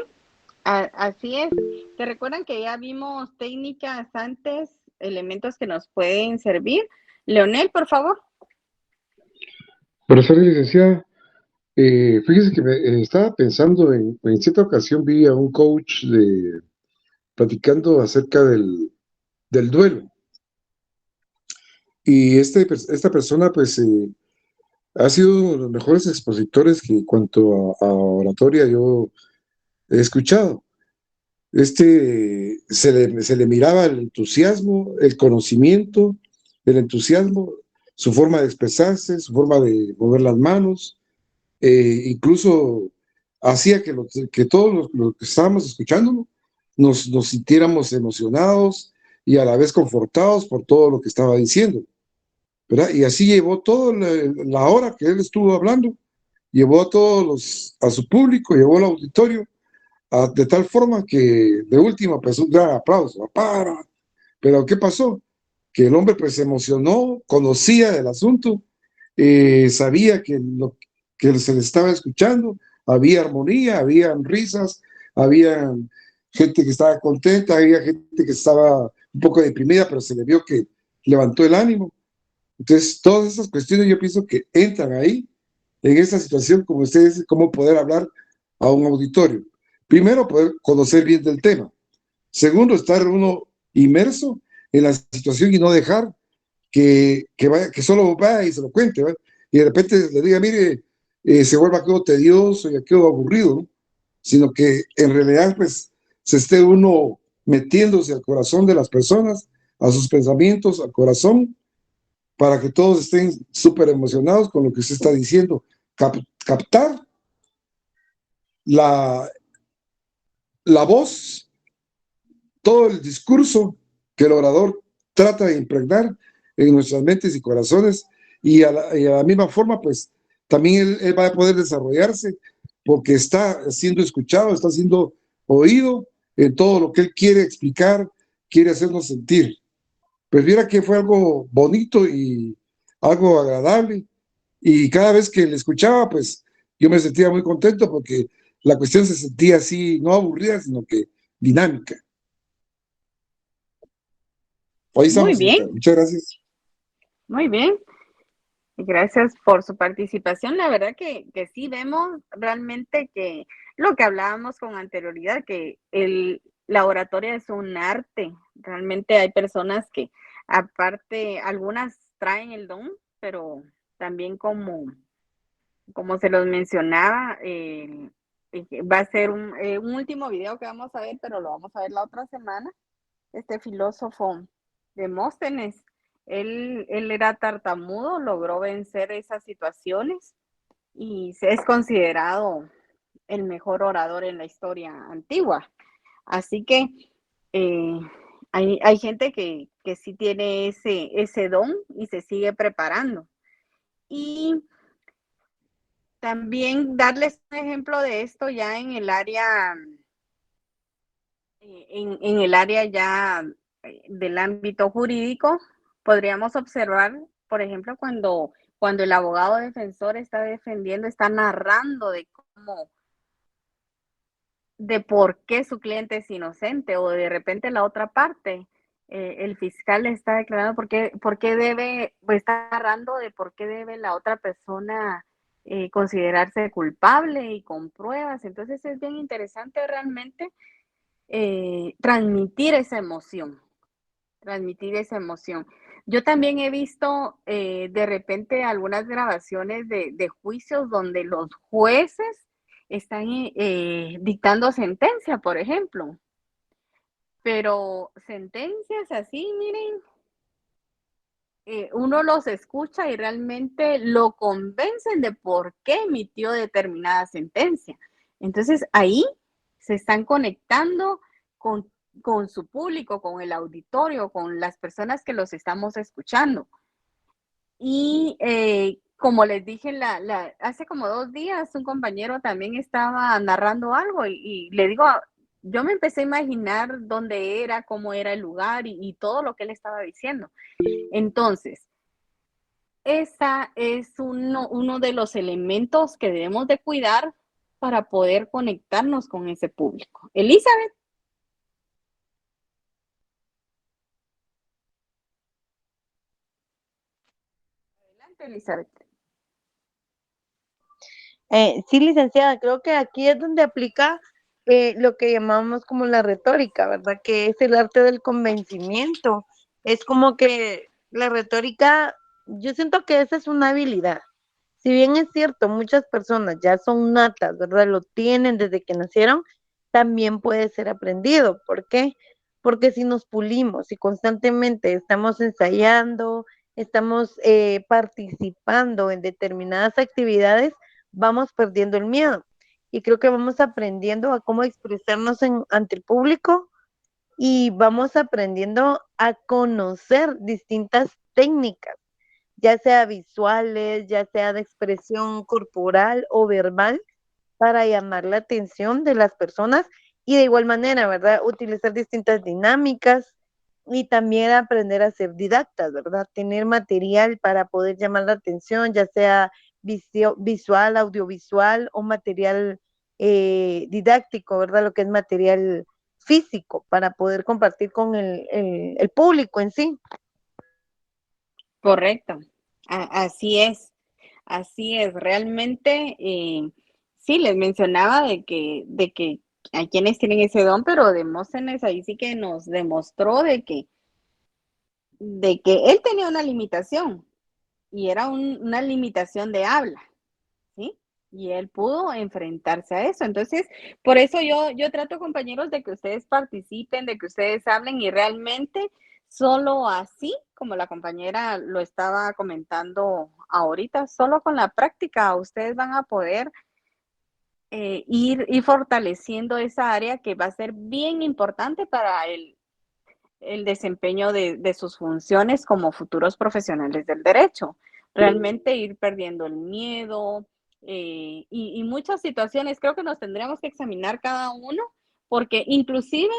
Así es. ¿Te recuerdan que ya vimos técnicas antes, elementos que nos pueden servir? Leonel, por favor. Buenas tardes, licenciada. Fíjese que estaba pensando en cierta ocasión vi a un coach platicando acerca del duelo. Y esta persona, pues, ha sido uno de los mejores expositores que en cuanto a oratoria yo he escuchado. Se le miraba el entusiasmo, el conocimiento, el entusiasmo, su forma de expresarse, su forma de mover las manos, incluso hacía que todos los que estábamos escuchando nos sintiéramos emocionados y a la vez confortados por todo lo que estaba diciendo, ¿verdad? Y así llevó toda la hora que él estuvo hablando, llevó a su público, llevó al auditorio, de tal forma que de última pues un gran aplauso, pero ¿qué pasó? Que el hombre pues se emocionó, conocía el asunto, sabía que lo que se le estaba escuchando, había armonía, había risas, había gente que estaba contenta, había gente que estaba un poco deprimida, pero se le vio que levantó el ánimo. Entonces, todas esas cuestiones yo pienso que entran ahí, en esta situación, como ustedes, cómo poder hablar a un auditorio. Primero, poder conocer bien del tema. Segundo, estar uno inmerso en la situación y no dejar que solo vaya y se lo cuente, ¿verdad? Y de repente le diga, mire, se vuelva aquello tedioso y aquello aburrido, ¿no? Sino que en realidad, pues, se esté uno metiéndose al corazón de las personas, a sus pensamientos, al corazón, para que todos estén súper emocionados con lo que usted está diciendo. Captar la la voz, todo el discurso que el orador trata de impregnar en nuestras mentes y corazones, y a la misma forma, pues, también él va a poder desarrollarse porque está siendo escuchado, está siendo oído en todo lo que él quiere explicar, quiere hacernos sentir. Pues mira que fue algo bonito y algo agradable, y cada vez que le escuchaba, pues yo me sentía muy contento porque la cuestión se sentía así, no aburrida, sino que dinámica. Ahí Muy estamos, bien, señorita. Muchas gracias. muy bien. Gracias por su participación. La verdad que sí vemos realmente que lo que hablábamos con anterioridad, que la oratoria es un arte. Realmente hay personas que, aparte, algunas traen el don, pero también como se los mencionaba, va a ser un último video que vamos a ver, pero lo vamos a ver la otra semana. Este filósofo Demóstenes, él era tartamudo, logró vencer esas situaciones y es considerado el mejor orador en la historia antigua. Así que eh, hay gente que sí tiene ese don y se sigue preparando. Y también darles un ejemplo de esto ya en el área, en el área ya del ámbito jurídico, podríamos observar, por ejemplo, cuando el abogado defensor está defendiendo, está narrando de por qué su cliente es inocente, o de repente la otra parte, el fiscal está declarando por qué debe, o está narrando de por qué debe la otra persona considerarse culpable y con pruebas. Entonces es bien interesante realmente transmitir esa emoción, transmitir esa emoción. Yo también he visto de repente algunas grabaciones de juicios donde los jueces están dictando sentencia, por ejemplo, pero sentencias así, miren, uno los escucha y realmente lo convencen de por qué emitió determinada sentencia. Entonces ahí se están conectando con su público, con el auditorio, con las personas que los estamos escuchando. Y como les dije, hace como 2 días un compañero también estaba narrando algo y le digo, yo me empecé a imaginar dónde era, cómo era el lugar y todo lo que él estaba diciendo. Entonces, esa es uno de los elementos que debemos de cuidar para poder conectarnos con ese público. Elizabeth. Adelante, Elizabeth. Sí, licenciada, creo que aquí es donde aplica lo que llamamos como la retórica, ¿verdad? Que es el arte del convencimiento. Es como que la retórica, yo siento que esa es una habilidad. Si bien es cierto, muchas personas ya son natas, ¿verdad? Lo tienen desde que nacieron, también puede ser aprendido. ¿Por qué? Porque si nos pulimos y constantemente estamos ensayando, estamos participando en determinadas actividades, vamos perdiendo el miedo. Y creo que vamos aprendiendo a cómo expresarnos ante el público y vamos aprendiendo a conocer distintas técnicas, ya sea visuales, ya sea de expresión corporal o verbal, para llamar la atención de las personas y de igual manera, ¿verdad? Utilizar distintas dinámicas y también aprender a ser didactas, ¿verdad? Tener material para poder llamar la atención, ya sea visual, audiovisual o material didáctico, ¿verdad? Lo que es material físico para poder compartir con el público en sí. Correcto, así es, realmente, sí, les mencionaba de que hay quienes tienen ese don, pero Demóstenes ahí sí que nos demostró de que él tenía una limitación, y era una limitación de habla, ¿sí? Y él pudo enfrentarse a eso. Entonces, por eso yo trato, compañeros, de que ustedes participen, de que ustedes hablen y realmente solo así, como la compañera lo estaba comentando ahorita, solo con la práctica ustedes van a poder ir fortaleciendo esa área que va a ser bien importante para el desempeño de sus funciones como futuros profesionales del derecho. Realmente ir perdiendo el miedo y muchas situaciones. Creo que nos tendríamos que examinar cada uno, porque inclusive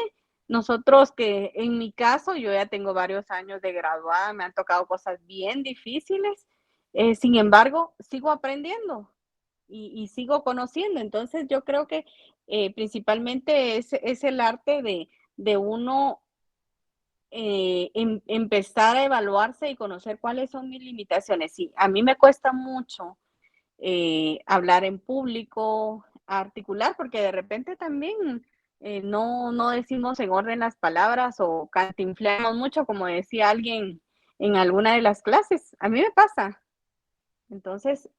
nosotros que en mi caso, yo ya tengo varios años de graduada, me han tocado cosas bien difíciles, sin embargo, sigo aprendiendo y sigo conociendo. Entonces, yo creo que principalmente es el arte de uno empezar a evaluarse y conocer cuáles son mis limitaciones. Sí, a mí me cuesta mucho hablar en público, articular, porque de repente también no decimos en orden las palabras o cantinfleamos mucho, como decía alguien en alguna de las clases. A mí me pasa. Entonces,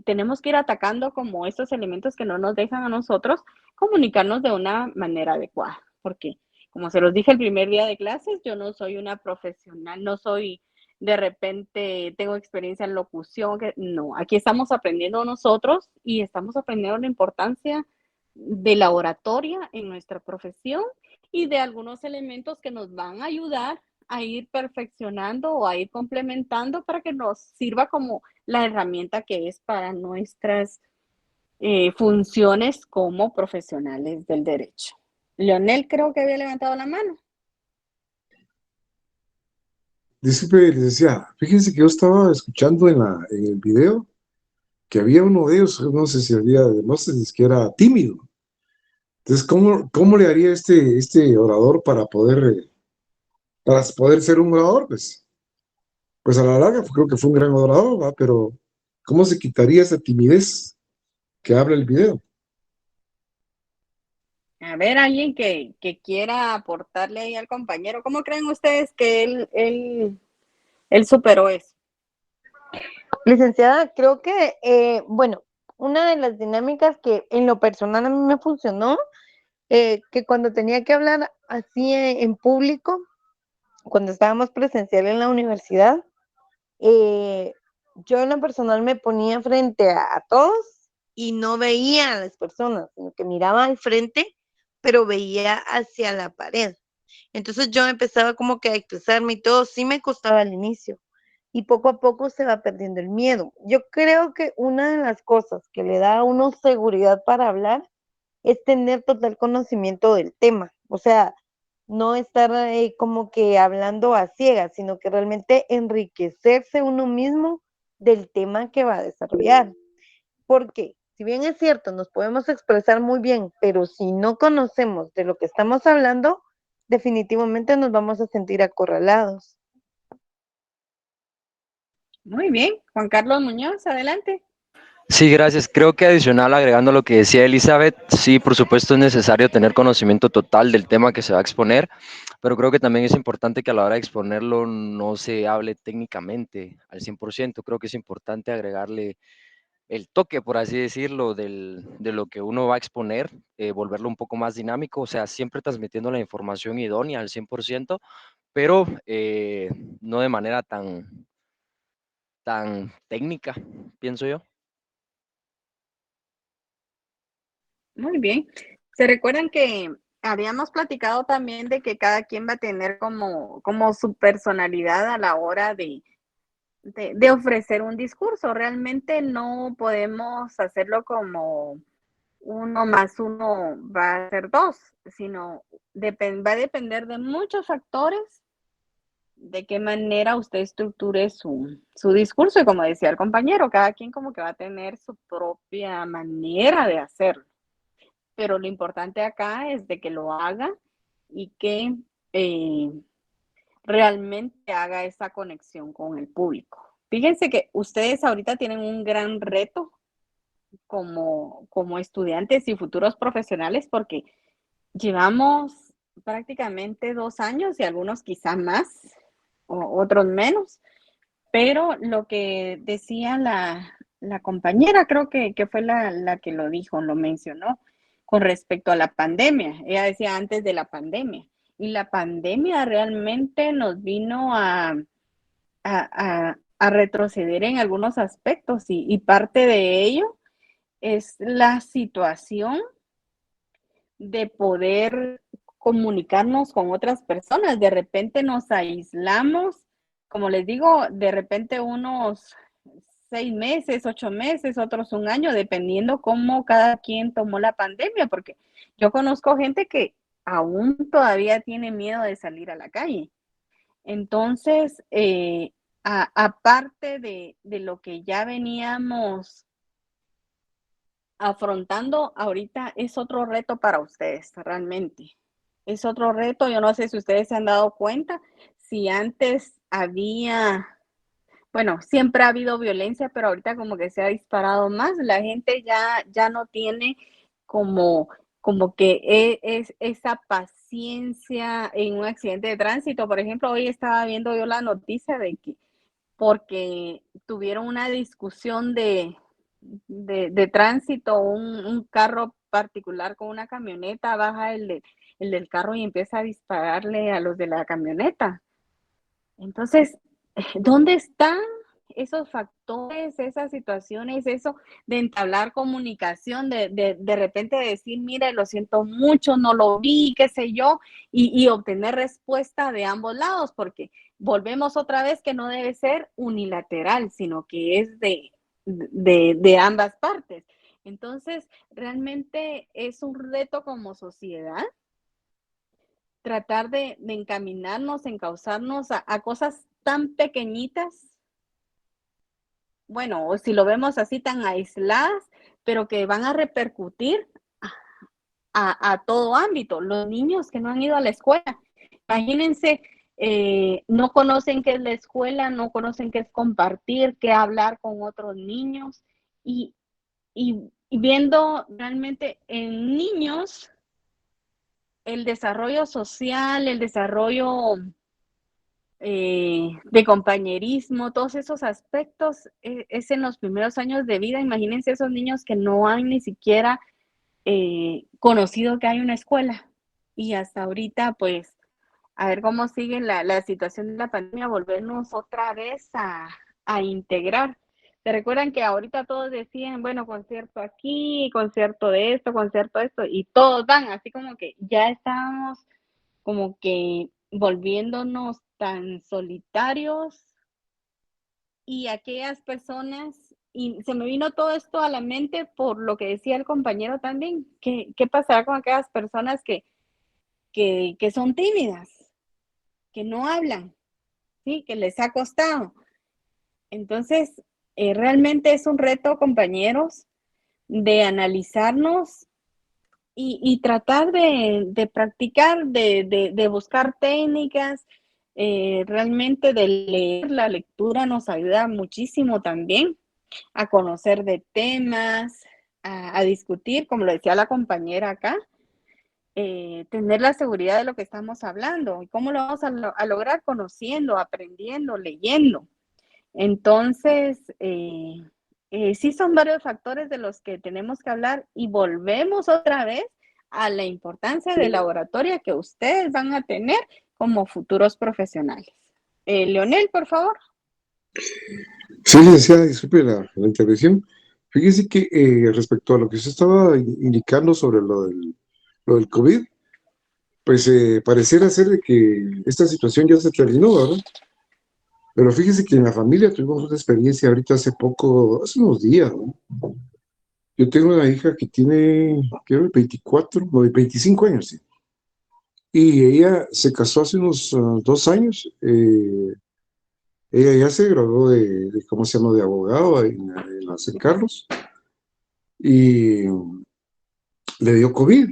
tenemos que ir atacando como estos elementos que no nos dejan a nosotros comunicarnos de una manera adecuada, porque como se los dije el primer día de clases, yo no soy una profesional, no soy de repente, tengo experiencia en locución, no, aquí estamos aprendiendo nosotros y estamos aprendiendo la importancia de la oratoria en nuestra profesión y de algunos elementos que nos van a ayudar a ir perfeccionando o a ir complementando para que nos sirva como la herramienta que es para nuestras funciones como profesionales del derecho. Leonel creo que había levantado la mano. Disculpe, licenciada, fíjense que yo estaba escuchando en el video que había uno de ellos, no sé si no sé si es que era tímido. Entonces, ¿cómo le haría este orador para poder ser un orador? Pues a la larga creo que fue un gran orador, ¿va? Pero ¿cómo se quitaría esa timidez que habla el video? A ver, alguien que quiera aportarle ahí al compañero. ¿Cómo creen ustedes que él superó eso? Licenciada, creo que, bueno, una de las dinámicas que en lo personal a mí me funcionó, que cuando tenía que hablar así en público, cuando estábamos presencial en la universidad, yo en lo personal me ponía frente a todos y no veía a las personas, sino que miraba al frente, pero veía hacia la pared. Entonces yo empezaba como que a expresarme y todo, sí me costaba al inicio y poco a poco se va perdiendo el miedo. Yo creo que una de las cosas que le da a uno seguridad para hablar es tener total conocimiento del tema, o sea, no estar como que hablando a ciegas, sino que realmente enriquecerse uno mismo del tema que va a desarrollar. Porque, si bien es cierto, nos podemos expresar muy bien, pero si no conocemos de lo que estamos hablando, definitivamente nos vamos a sentir acorralados. Muy bien, Juan Carlos Muñoz, adelante. Sí, gracias. Creo que adicional, agregando lo que decía Elizabeth, sí, por supuesto es necesario tener conocimiento total del tema que se va a exponer, pero creo que también es importante que a la hora de exponerlo no se hable técnicamente al 100%. Creo que es importante agregarle el toque, por así decirlo, de lo que uno va a exponer, volverlo un poco más dinámico, o sea, siempre transmitiendo la información idónea al 100%, pero no de manera tan técnica, pienso yo. Muy bien. ¿Se recuerdan que habíamos platicado también de que cada quien va a tener como su personalidad a la hora de ofrecer un discurso? Realmente no podemos hacerlo como uno más uno va a ser dos, sino va a depender de muchos factores de qué manera usted estructure su discurso. Y como decía el compañero, cada quien como que va a tener su propia manera de hacerlo. Pero lo importante acá es de que lo haga y que realmente haga esa conexión con el público. Fíjense que ustedes ahorita tienen un gran reto como estudiantes y futuros profesionales porque llevamos prácticamente 2 años y algunos quizá más, o otros menos, pero lo que decía la compañera, creo que fue la que lo dijo, lo mencionó, con respecto a la pandemia. Ella decía antes de la pandemia. Y la pandemia realmente nos vino a retroceder en algunos aspectos y parte de ello es la situación de poder comunicarnos con otras personas. De repente nos aislamos, como les digo, de repente unos 6 meses, 8 meses, otros un año, dependiendo cómo cada quien tomó la pandemia, porque yo conozco gente que aún todavía tiene miedo de salir a la calle. Entonces, aparte de lo que ya veníamos afrontando, ahorita es otro reto para ustedes, realmente. Es otro reto. Yo no sé si ustedes se han dado cuenta, si antes había, bueno, siempre ha habido violencia, pero ahorita como que se ha disparado más. La gente ya no tiene como, como que es esa paciencia en un accidente de tránsito. Por ejemplo, hoy estaba viendo yo la noticia de que porque tuvieron una discusión de tránsito, un carro particular con una camioneta, baja el del carro y empieza a dispararle a los de la camioneta. Entonces, ¿dónde están esos factores, esas situaciones, eso de entablar comunicación, de repente decir, mire, lo siento mucho, no lo vi, qué sé yo, y obtener respuesta de ambos lados? Porque volvemos otra vez que no debe ser unilateral, sino que es de ambas partes. Entonces, realmente es un reto como sociedad tratar de encaminarnos, encauzarnos a cosas tan pequeñitas, bueno, o si lo vemos así tan aisladas, pero que van a repercutir a todo ámbito. Los niños que no han ido a la escuela, imagínense, no conocen qué es la escuela, no conocen qué es compartir, qué hablar con otros niños, y, y viendo realmente en niños el desarrollo social, el desarrollo de compañerismo, todos esos aspectos, es en los primeros años de vida. Imagínense esos niños que no han ni siquiera conocido que hay una escuela. Y hasta ahorita, pues, a ver cómo sigue la situación de la pandemia, volvernos otra vez a integrar. ¿Se recuerdan que ahorita todos decían, bueno, concierto aquí, concierto de esto, y todos van, así como que ya estábamos como que volviéndonos tan solitarios, y aquellas personas, y se me vino todo esto a la mente por lo que decía el compañero también, ¿qué pasará con aquellas personas que son tímidas, que no hablan, ¿sí? Que les ha costado? Entonces, realmente es un reto, compañeros, de analizarnos y tratar de practicar, de buscar técnicas, realmente de leer. La lectura nos ayuda muchísimo también a conocer de temas, a discutir, como lo decía la compañera acá, tener la seguridad de lo que estamos hablando. ¿Y cómo lo vamos a lograr? Conociendo, aprendiendo, leyendo. Entonces, sí son varios factores de los que tenemos que hablar, y volvemos otra vez a la importancia de la oratoria que ustedes van a tener como futuros profesionales. Leonel, por favor. Sí, licenciada, disculpe la intervención. Fíjese que respecto a lo que usted estaba indicando sobre lo del COVID, pues pareciera ser de que esta situación ya se terminó, ¿verdad? Pero fíjese que en la familia tuvimos una experiencia ahorita hace poco, hace unos días, ¿no? Yo tengo una hija que tiene, creo, 24, no, 25 años, sí. Y ella se casó hace unos 2 años. Ella ya se graduó ¿cómo se llama?, de abogado en la San Carlos. Y le dio COVID.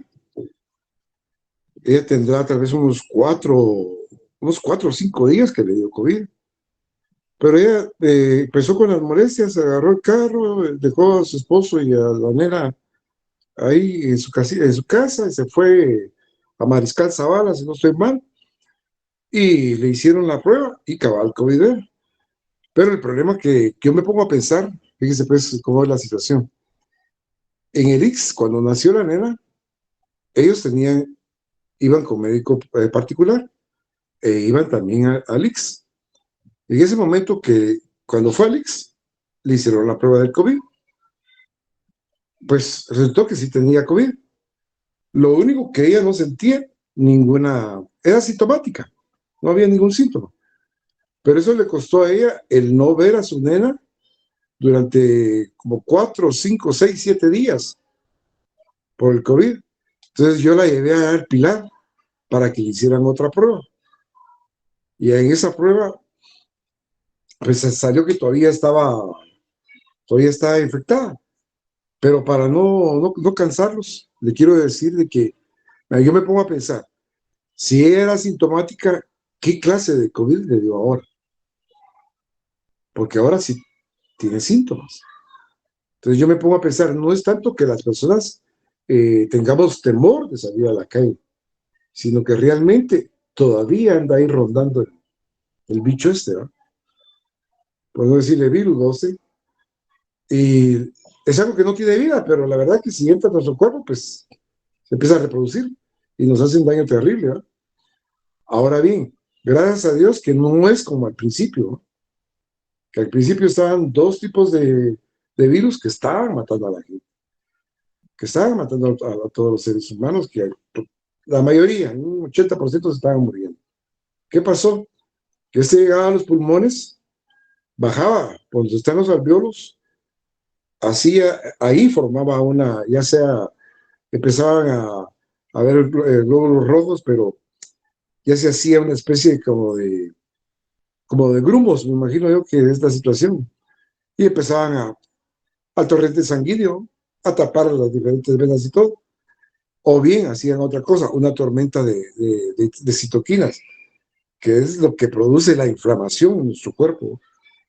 Ella tendrá tal vez unos 4 o 5 días que le dio COVID. Pero ella empezó con las molestias, agarró el carro, dejó a su esposo y a la nena ahí en su casa, y se fue a Mariscal Zavala, si no estoy mal, y le hicieron la prueba y cabal COVID era. Pero el problema que yo me pongo a pensar, fíjese pues cómo es la situación. En el IX, cuando nació la nena, ellos iban con médico particular, iban también al IX. En ese momento cuando fue al IX, le hicieron la prueba del COVID. pues resultó que sí tenía COVID. Lo único que ella no sentía ninguna, era sintomática, no había ningún síntoma. Pero eso le costó a ella el no ver a su nena durante como 4, 5, 6, 7 días por el COVID. Entonces yo la llevé a dar Pilar para que le hicieran otra prueba. Y en esa prueba, pues salió que todavía estaba infectada. Pero para no cansarlos, le quiero decir de que yo me pongo a pensar, si ella era sintomática, ¿qué clase de COVID le dio ahora? Porque ahora sí tiene síntomas. Entonces yo me pongo a pensar, no es tanto que las personas tengamos temor de salir a la calle, sino que realmente todavía anda ahí rondando el bicho este, ¿no? Por no decirle virus, no sé. Y es algo que no tiene vida, pero la verdad que si entra a nuestro cuerpo, pues se empieza a reproducir y nos hace un daño terrible, ¿no? Ahora bien, gracias a Dios que no es como al principio, ¿no? Que al principio estaban dos tipos de virus que estaban matando a la gente, que estaban matando a todos los seres humanos, que la mayoría, un 80% se estaban muriendo. ¿Qué pasó? Que este llegaba a los pulmones, bajaba, cuando están los alvéolos, hacía, ahí formaba una, ya sea, empezaban a ver glóbulos rojos, pero ya se hacía una especie como de grumos, me imagino yo que es la situación, y empezaban al torrente sanguíneo, a tapar las diferentes venas y todo, o bien hacían otra cosa, una tormenta de citoquinas, que es lo que produce la inflamación en nuestro cuerpo,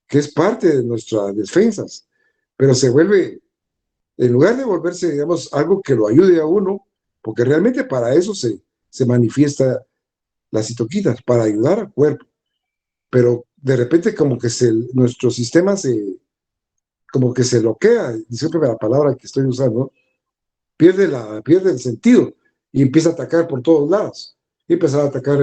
que es parte de nuestras defensas, pero se vuelve, en lugar de volverse, digamos, algo que lo ayude a uno, porque realmente para eso se manifiesta las citoquinas, para ayudar al cuerpo, pero de repente como que nuestro sistema como que se bloquea, disculpe la palabra que estoy usando, pierde el sentido y empieza a atacar por todos lados. Y empezaba a atacar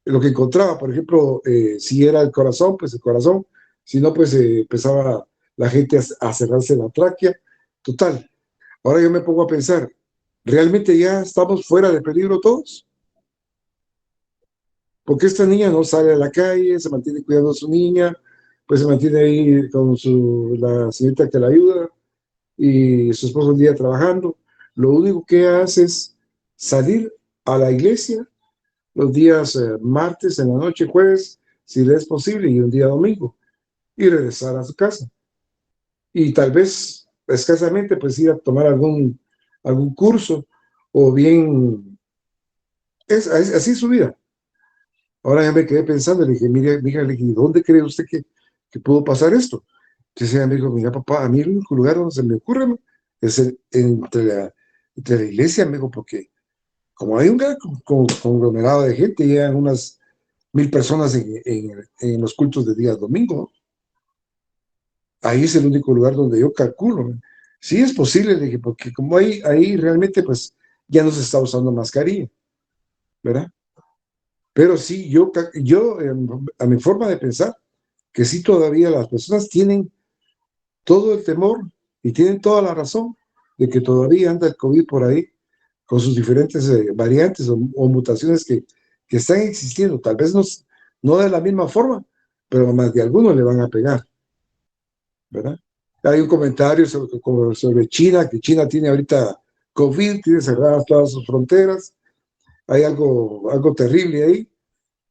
lo que encontraba, por ejemplo, si era el corazón, pues el corazón, si no, pues empezaba la gente a cerrarse la tráquea. Total, ahora yo me pongo a pensar, ¿realmente ya estamos fuera de peligro todos? Porque esta niña no sale a la calle, se mantiene cuidando a su niña, pues se mantiene ahí con la señorita que la ayuda, y su esposo un día trabajando. Lo único que hace es salir a la iglesia los días martes en la noche, jueves, si le es posible, y un día domingo, y regresar a su casa. Y tal vez escasamente pues ir a tomar algún curso, o bien, así es su vida. Ahora ya me quedé pensando, le dije, mire, mija, le dije, ¿dónde cree usted que pudo pasar esto? Entonces ella me dijo, mira, papá, a mí el único lugar donde se me ocurre, ¿no?, es entre la iglesia, me dijo, porque como hay un gran conglomerado de gente, llegan unas 1,000 personas en los cultos de día domingo, ¿no? Ahí es el único lugar donde yo calculo, ¿no? Sí es posible, le dije, porque como ahí realmente pues ya no se está usando mascarilla, ¿verdad? Pero sí, yo a mi forma de pensar, que sí todavía las personas tienen todo el temor y tienen toda la razón de que todavía anda el COVID por ahí con sus diferentes variantes o mutaciones que están existiendo. Tal vez no de la misma forma, pero más de algunos le van a pegar, ¿verdad? Hay un comentario sobre China, que China tiene ahorita COVID, tiene cerradas todas sus fronteras, hay algo terrible ahí,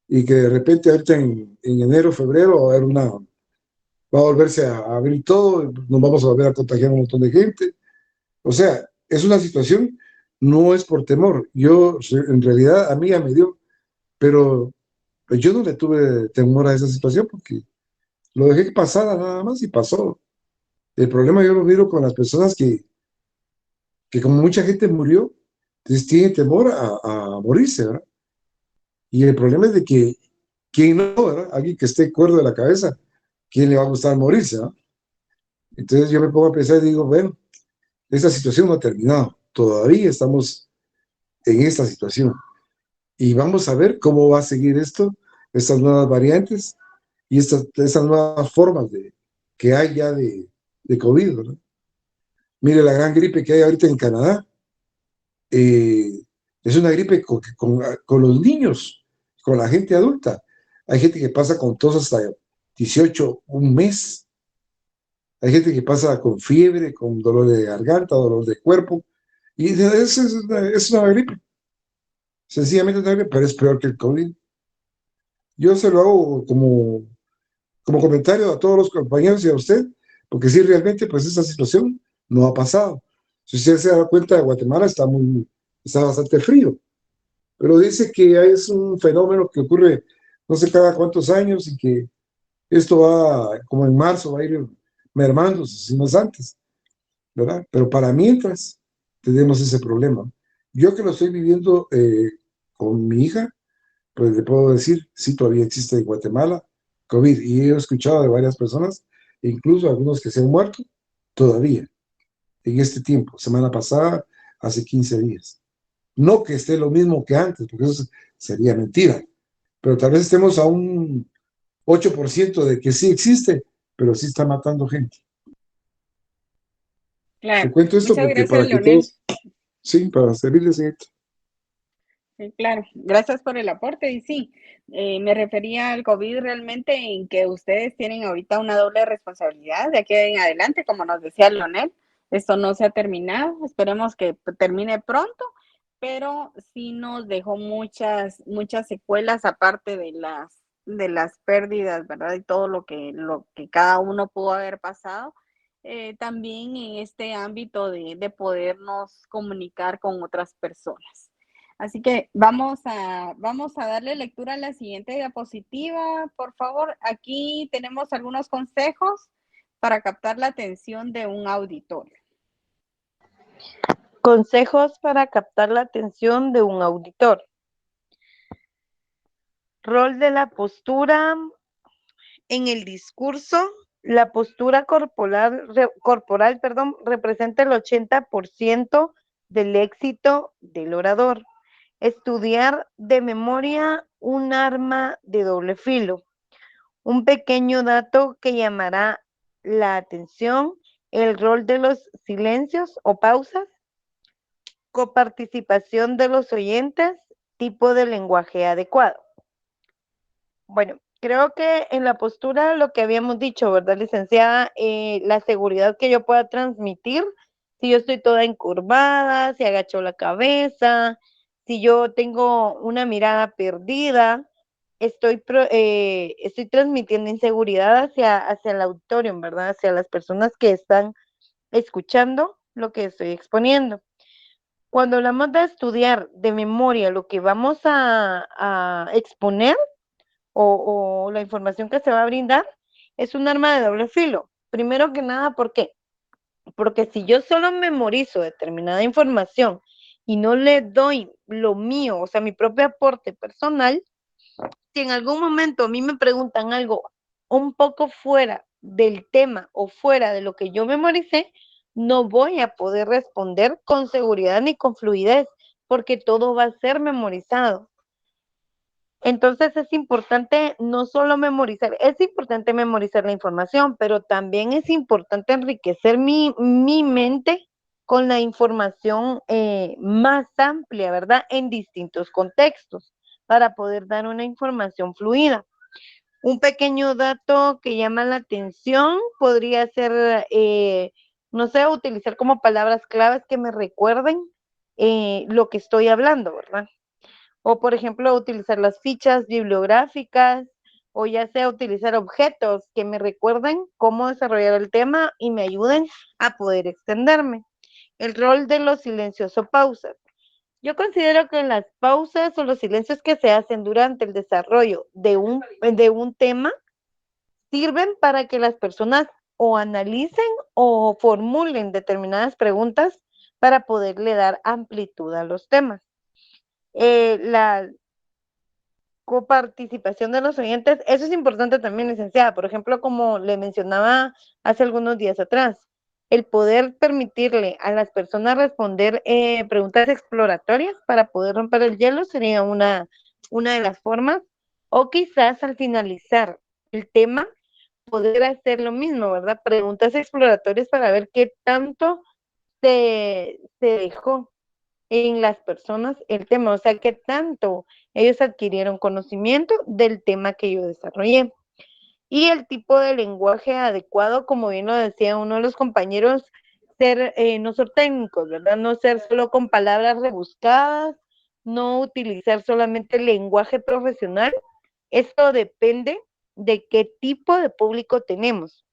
y que de repente ahorita en enero, febrero va a volverse a abrir todo, nos vamos a volver a contagiar a un montón de gente. O sea, es una situación, no es por temor. En realidad, a mí ya me dio, pero yo no le tuve temor a esa situación porque lo dejé que pasara nada más y pasó. El problema yo lo miro con las personas que como mucha gente murió, entonces tienen temor a morirse, ¿verdad? Y el problema es de que, ¿quién no, verdad? Alguien que esté cuerdo de la cabeza, ¿quién le va a gustar morirse, ¿verdad? Entonces yo me pongo a pensar y digo, bueno, esta situación no ha terminado, todavía estamos en esta situación. Y vamos a ver cómo va a seguir esto, estas nuevas variantes y estas nuevas formas que hay ya de COVID, ¿verdad? Mire la gran gripe que hay ahorita en Canadá. Es una gripe con los niños, con la gente adulta. Hay gente que pasa con tos hasta 18, un mes. Hay gente que pasa con fiebre, con dolor de garganta, dolor de cuerpo. Y es una gripe. Sencillamente una gripe, pero es peor que el COVID. Yo se lo hago como comentario a todos los compañeros y a usted, porque sí, realmente, pues esa situación no ha pasado. Si usted se da cuenta, Guatemala está bastante frío, pero dice que es un fenómeno que ocurre no sé cada cuántos años y que esto va, como en marzo, va a ir mermando, si no es antes, ¿verdad? Pero para mientras tenemos ese problema. Yo que lo estoy viviendo con mi hija, pues le puedo decir, sí, todavía existe en Guatemala COVID, y he escuchado de varias personas, incluso algunos que se han muerto, todavía, en este tiempo, semana pasada, hace 15 días. No que esté lo mismo que antes, porque eso sería mentira, pero tal vez estemos a un 8% de que sí existe, pero sí está matando gente. Te Claro, cuento esto muchas porque gracias, para que Leonel. todos, sí, para servirles en esto. Sí, claro, gracias por el aporte. Y sí, me refería al COVID realmente en que ustedes tienen ahorita una doble responsabilidad de aquí en adelante, como nos decía Leonel. Esto no se ha terminado, esperemos que termine pronto, pero sí nos dejó muchas secuelas aparte de las pérdidas, ¿verdad? Y todo lo que cada uno pudo haber pasado. También en este ámbito de podernos comunicar con otras personas. Así que vamos a darle lectura a la siguiente diapositiva, por favor. Aquí tenemos algunos consejos para captar la atención de un auditorio. Consejos para captar la atención de un auditor. Rol de la postura en el discurso. La postura corporal, representa el 80% del éxito del orador. Estudiar de memoria un arma de doble filo. Un pequeño dato que llamará la atención: el rol de los silencios o pausas, coparticipación de los oyentes, tipo de lenguaje adecuado. Bueno, creo que en la postura lo que habíamos dicho, ¿verdad, licenciada? La seguridad que yo pueda transmitir, si yo estoy toda encorvada, si agacho la cabeza, si yo tengo una mirada perdida, estoy transmitiendo inseguridad hacia el auditorio, ¿verdad? Hacia las personas que están escuchando lo que estoy exponiendo. Cuando hablamos de estudiar de memoria lo que vamos a exponer, o la información que se va a brindar, es un arma de doble filo. Primero que nada, ¿por qué? Porque si yo solo memorizo determinada información y no le doy lo mío, o sea, mi propio aporte personal, si en algún momento a mí me preguntan algo un poco fuera del tema o fuera de lo que yo memoricé, no voy a poder responder con seguridad ni con fluidez, porque todo va a ser memorizado. Entonces es importante no solo memorizar, es importante memorizar la información, pero también es importante enriquecer mi mente con la información más amplia, ¿verdad? En distintos contextos, para poder dar una información fluida. Un pequeño dato que llama la atención podría ser, no sé, utilizar como palabras claves que me recuerden lo que estoy hablando, ¿verdad? O, por ejemplo, utilizar las fichas bibliográficas, o ya sea utilizar objetos que me recuerden cómo desarrollar el tema y me ayuden a poder extenderme. El rol de los silencios o pausas. Yo considero que las pausas o los silencios que se hacen durante el desarrollo de un tema sirven para que las personas o analicen o formulen determinadas preguntas para poderle dar amplitud a los temas. La coparticipación de los oyentes, eso es importante también, licenciada. Por ejemplo, como le mencionaba hace algunos días atrás, el poder permitirle a las personas responder preguntas exploratorias para poder romper el hielo sería una de las formas, o quizás al finalizar el tema poder hacer lo mismo, ¿verdad? Preguntas exploratorias para ver qué tanto se dejó en las personas el tema, o sea, que tanto ellos adquirieron conocimiento del tema que yo desarrollé. Y el tipo de lenguaje adecuado, como bien lo decía uno de los compañeros, no ser técnicos, ¿verdad? No ser solo con palabras rebuscadas, no utilizar solamente el lenguaje profesional. Esto depende de qué tipo de público tenemos.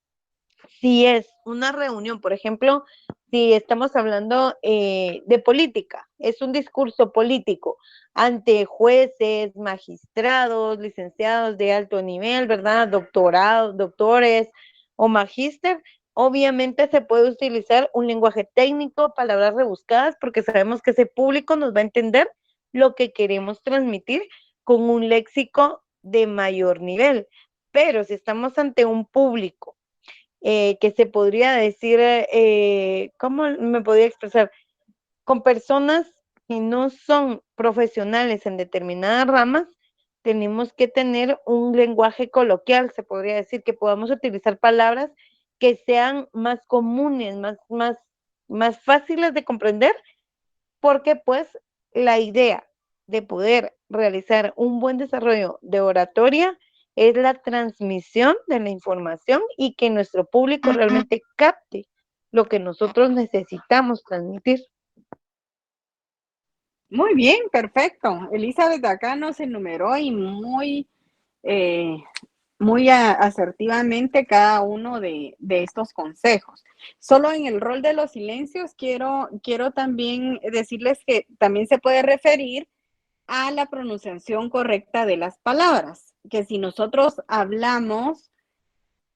Si es una reunión, por ejemplo, si estamos hablando de política, es un discurso político ante jueces, magistrados, licenciados de alto nivel, ¿verdad? Doctorados, doctores o magíster, obviamente se puede utilizar un lenguaje técnico, palabras rebuscadas, porque sabemos que ese público nos va a entender lo que queremos transmitir con un léxico de mayor nivel. Pero si estamos ante un público que se podría decir, ¿cómo me podría expresar? Con personas que no son profesionales en determinadas ramas, tenemos que tener un lenguaje coloquial, se podría decir, que podamos utilizar palabras que sean más comunes, más fáciles de comprender, porque pues la idea de poder realizar un buen desarrollo de oratoria es la transmisión de la información y que nuestro público realmente capte lo que nosotros necesitamos transmitir. Muy bien, perfecto. Elizabeth acá nos enumeró y muy asertivamente cada uno de estos consejos. Solo en el rol de los silencios quiero también decirles que también se puede referir a la pronunciación correcta de las palabras, que si nosotros hablamos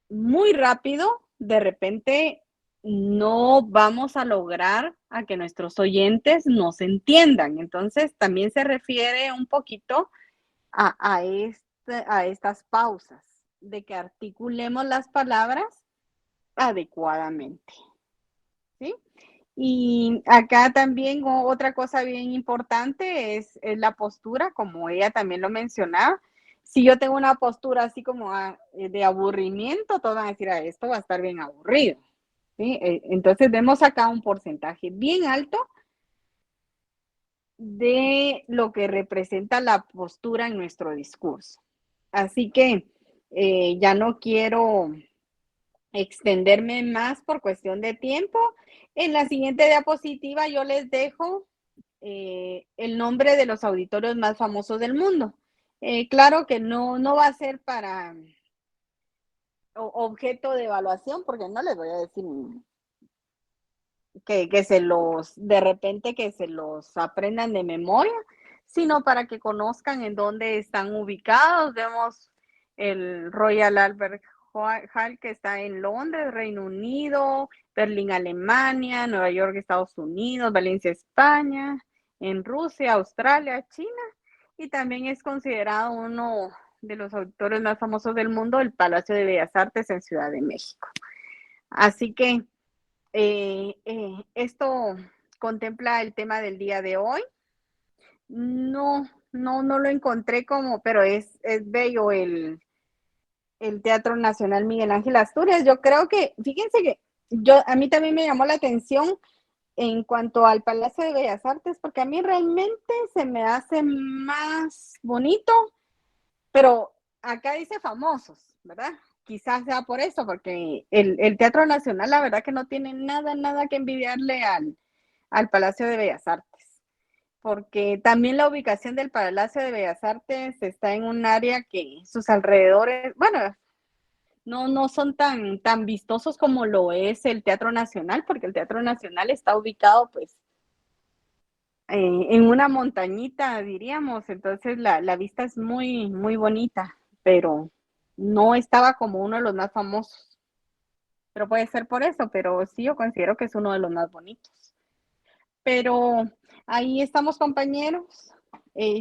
muy rápido, de repente no vamos a lograr a que nuestros oyentes nos entiendan. Entonces, también se refiere un poquito a estas pausas, de que articulemos las palabras adecuadamente. ¿Sí? Y acá también otra cosa bien importante es la postura, como ella también lo mencionaba. Si yo tengo una postura así como de aburrimiento, todos van a decir, esto va a estar bien aburrido. ¿Sí? Entonces vemos acá un porcentaje bien alto de lo que representa la postura en nuestro discurso. Así que ya no quiero extenderme más por cuestión de tiempo. En la siguiente diapositiva yo les dejo el nombre de los auditorios más famosos del mundo. Claro que no va a ser para objeto de evaluación, porque no les voy a decir que de repente que se los aprendan de memoria, sino para que conozcan en dónde están ubicados. Vemos el Royal Albert Hall, que está en Londres, Reino Unido, Berlín, Alemania, Nueva York, Estados Unidos, Valencia, España, en Rusia, Australia, China, y también es considerado uno de los auditorios más famosos del mundo, el Palacio de Bellas Artes en Ciudad de México. Así que esto contempla el tema del día de hoy. No lo encontré pero es bello el Teatro Nacional Miguel Ángel Asturias. Yo creo que, fíjense que a mí también me llamó la atención en cuanto al Palacio de Bellas Artes, porque a mí realmente se me hace más bonito, pero acá dice famosos, ¿verdad? Quizás sea por eso, porque el Teatro Nacional, la verdad que no tiene nada que envidiarle al Palacio de Bellas Artes, porque también la ubicación del Palacio de Bellas Artes está en un área que sus alrededores, bueno, no son tan vistosos como lo es el Teatro Nacional, porque el Teatro Nacional está ubicado pues en una montañita, diríamos, entonces la vista es muy bonita, pero no estaba como uno de los más famosos. Pero puede ser por eso, pero sí, yo considero que es uno de los más bonitos. Pero ahí estamos, compañeros.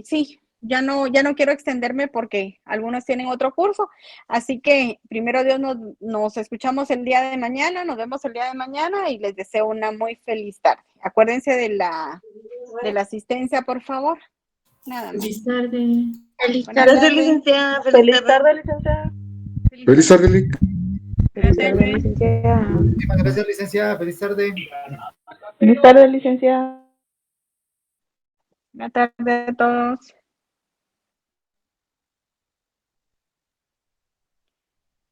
Sí, ya no quiero extenderme porque algunos tienen otro curso, así que primero Dios nos escuchamos el día de mañana, nos vemos el día de mañana y les deseo una muy feliz tarde. Acuérdense de la asistencia, por favor. Nada más. Feliz tarde. Feliz tarde, licenciada. Feliz tarde, licenciada. Feliz tarde, Lic. Feliz tarde, licenciada. Muchísimas gracias, licenciada. Feliz tarde. Buenas tardes, licenciada. Buenas tardes a todos.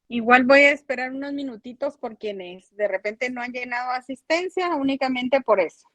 Igual voy a esperar unos minutitos por quienes de repente no han llenado asistencia, únicamente por eso.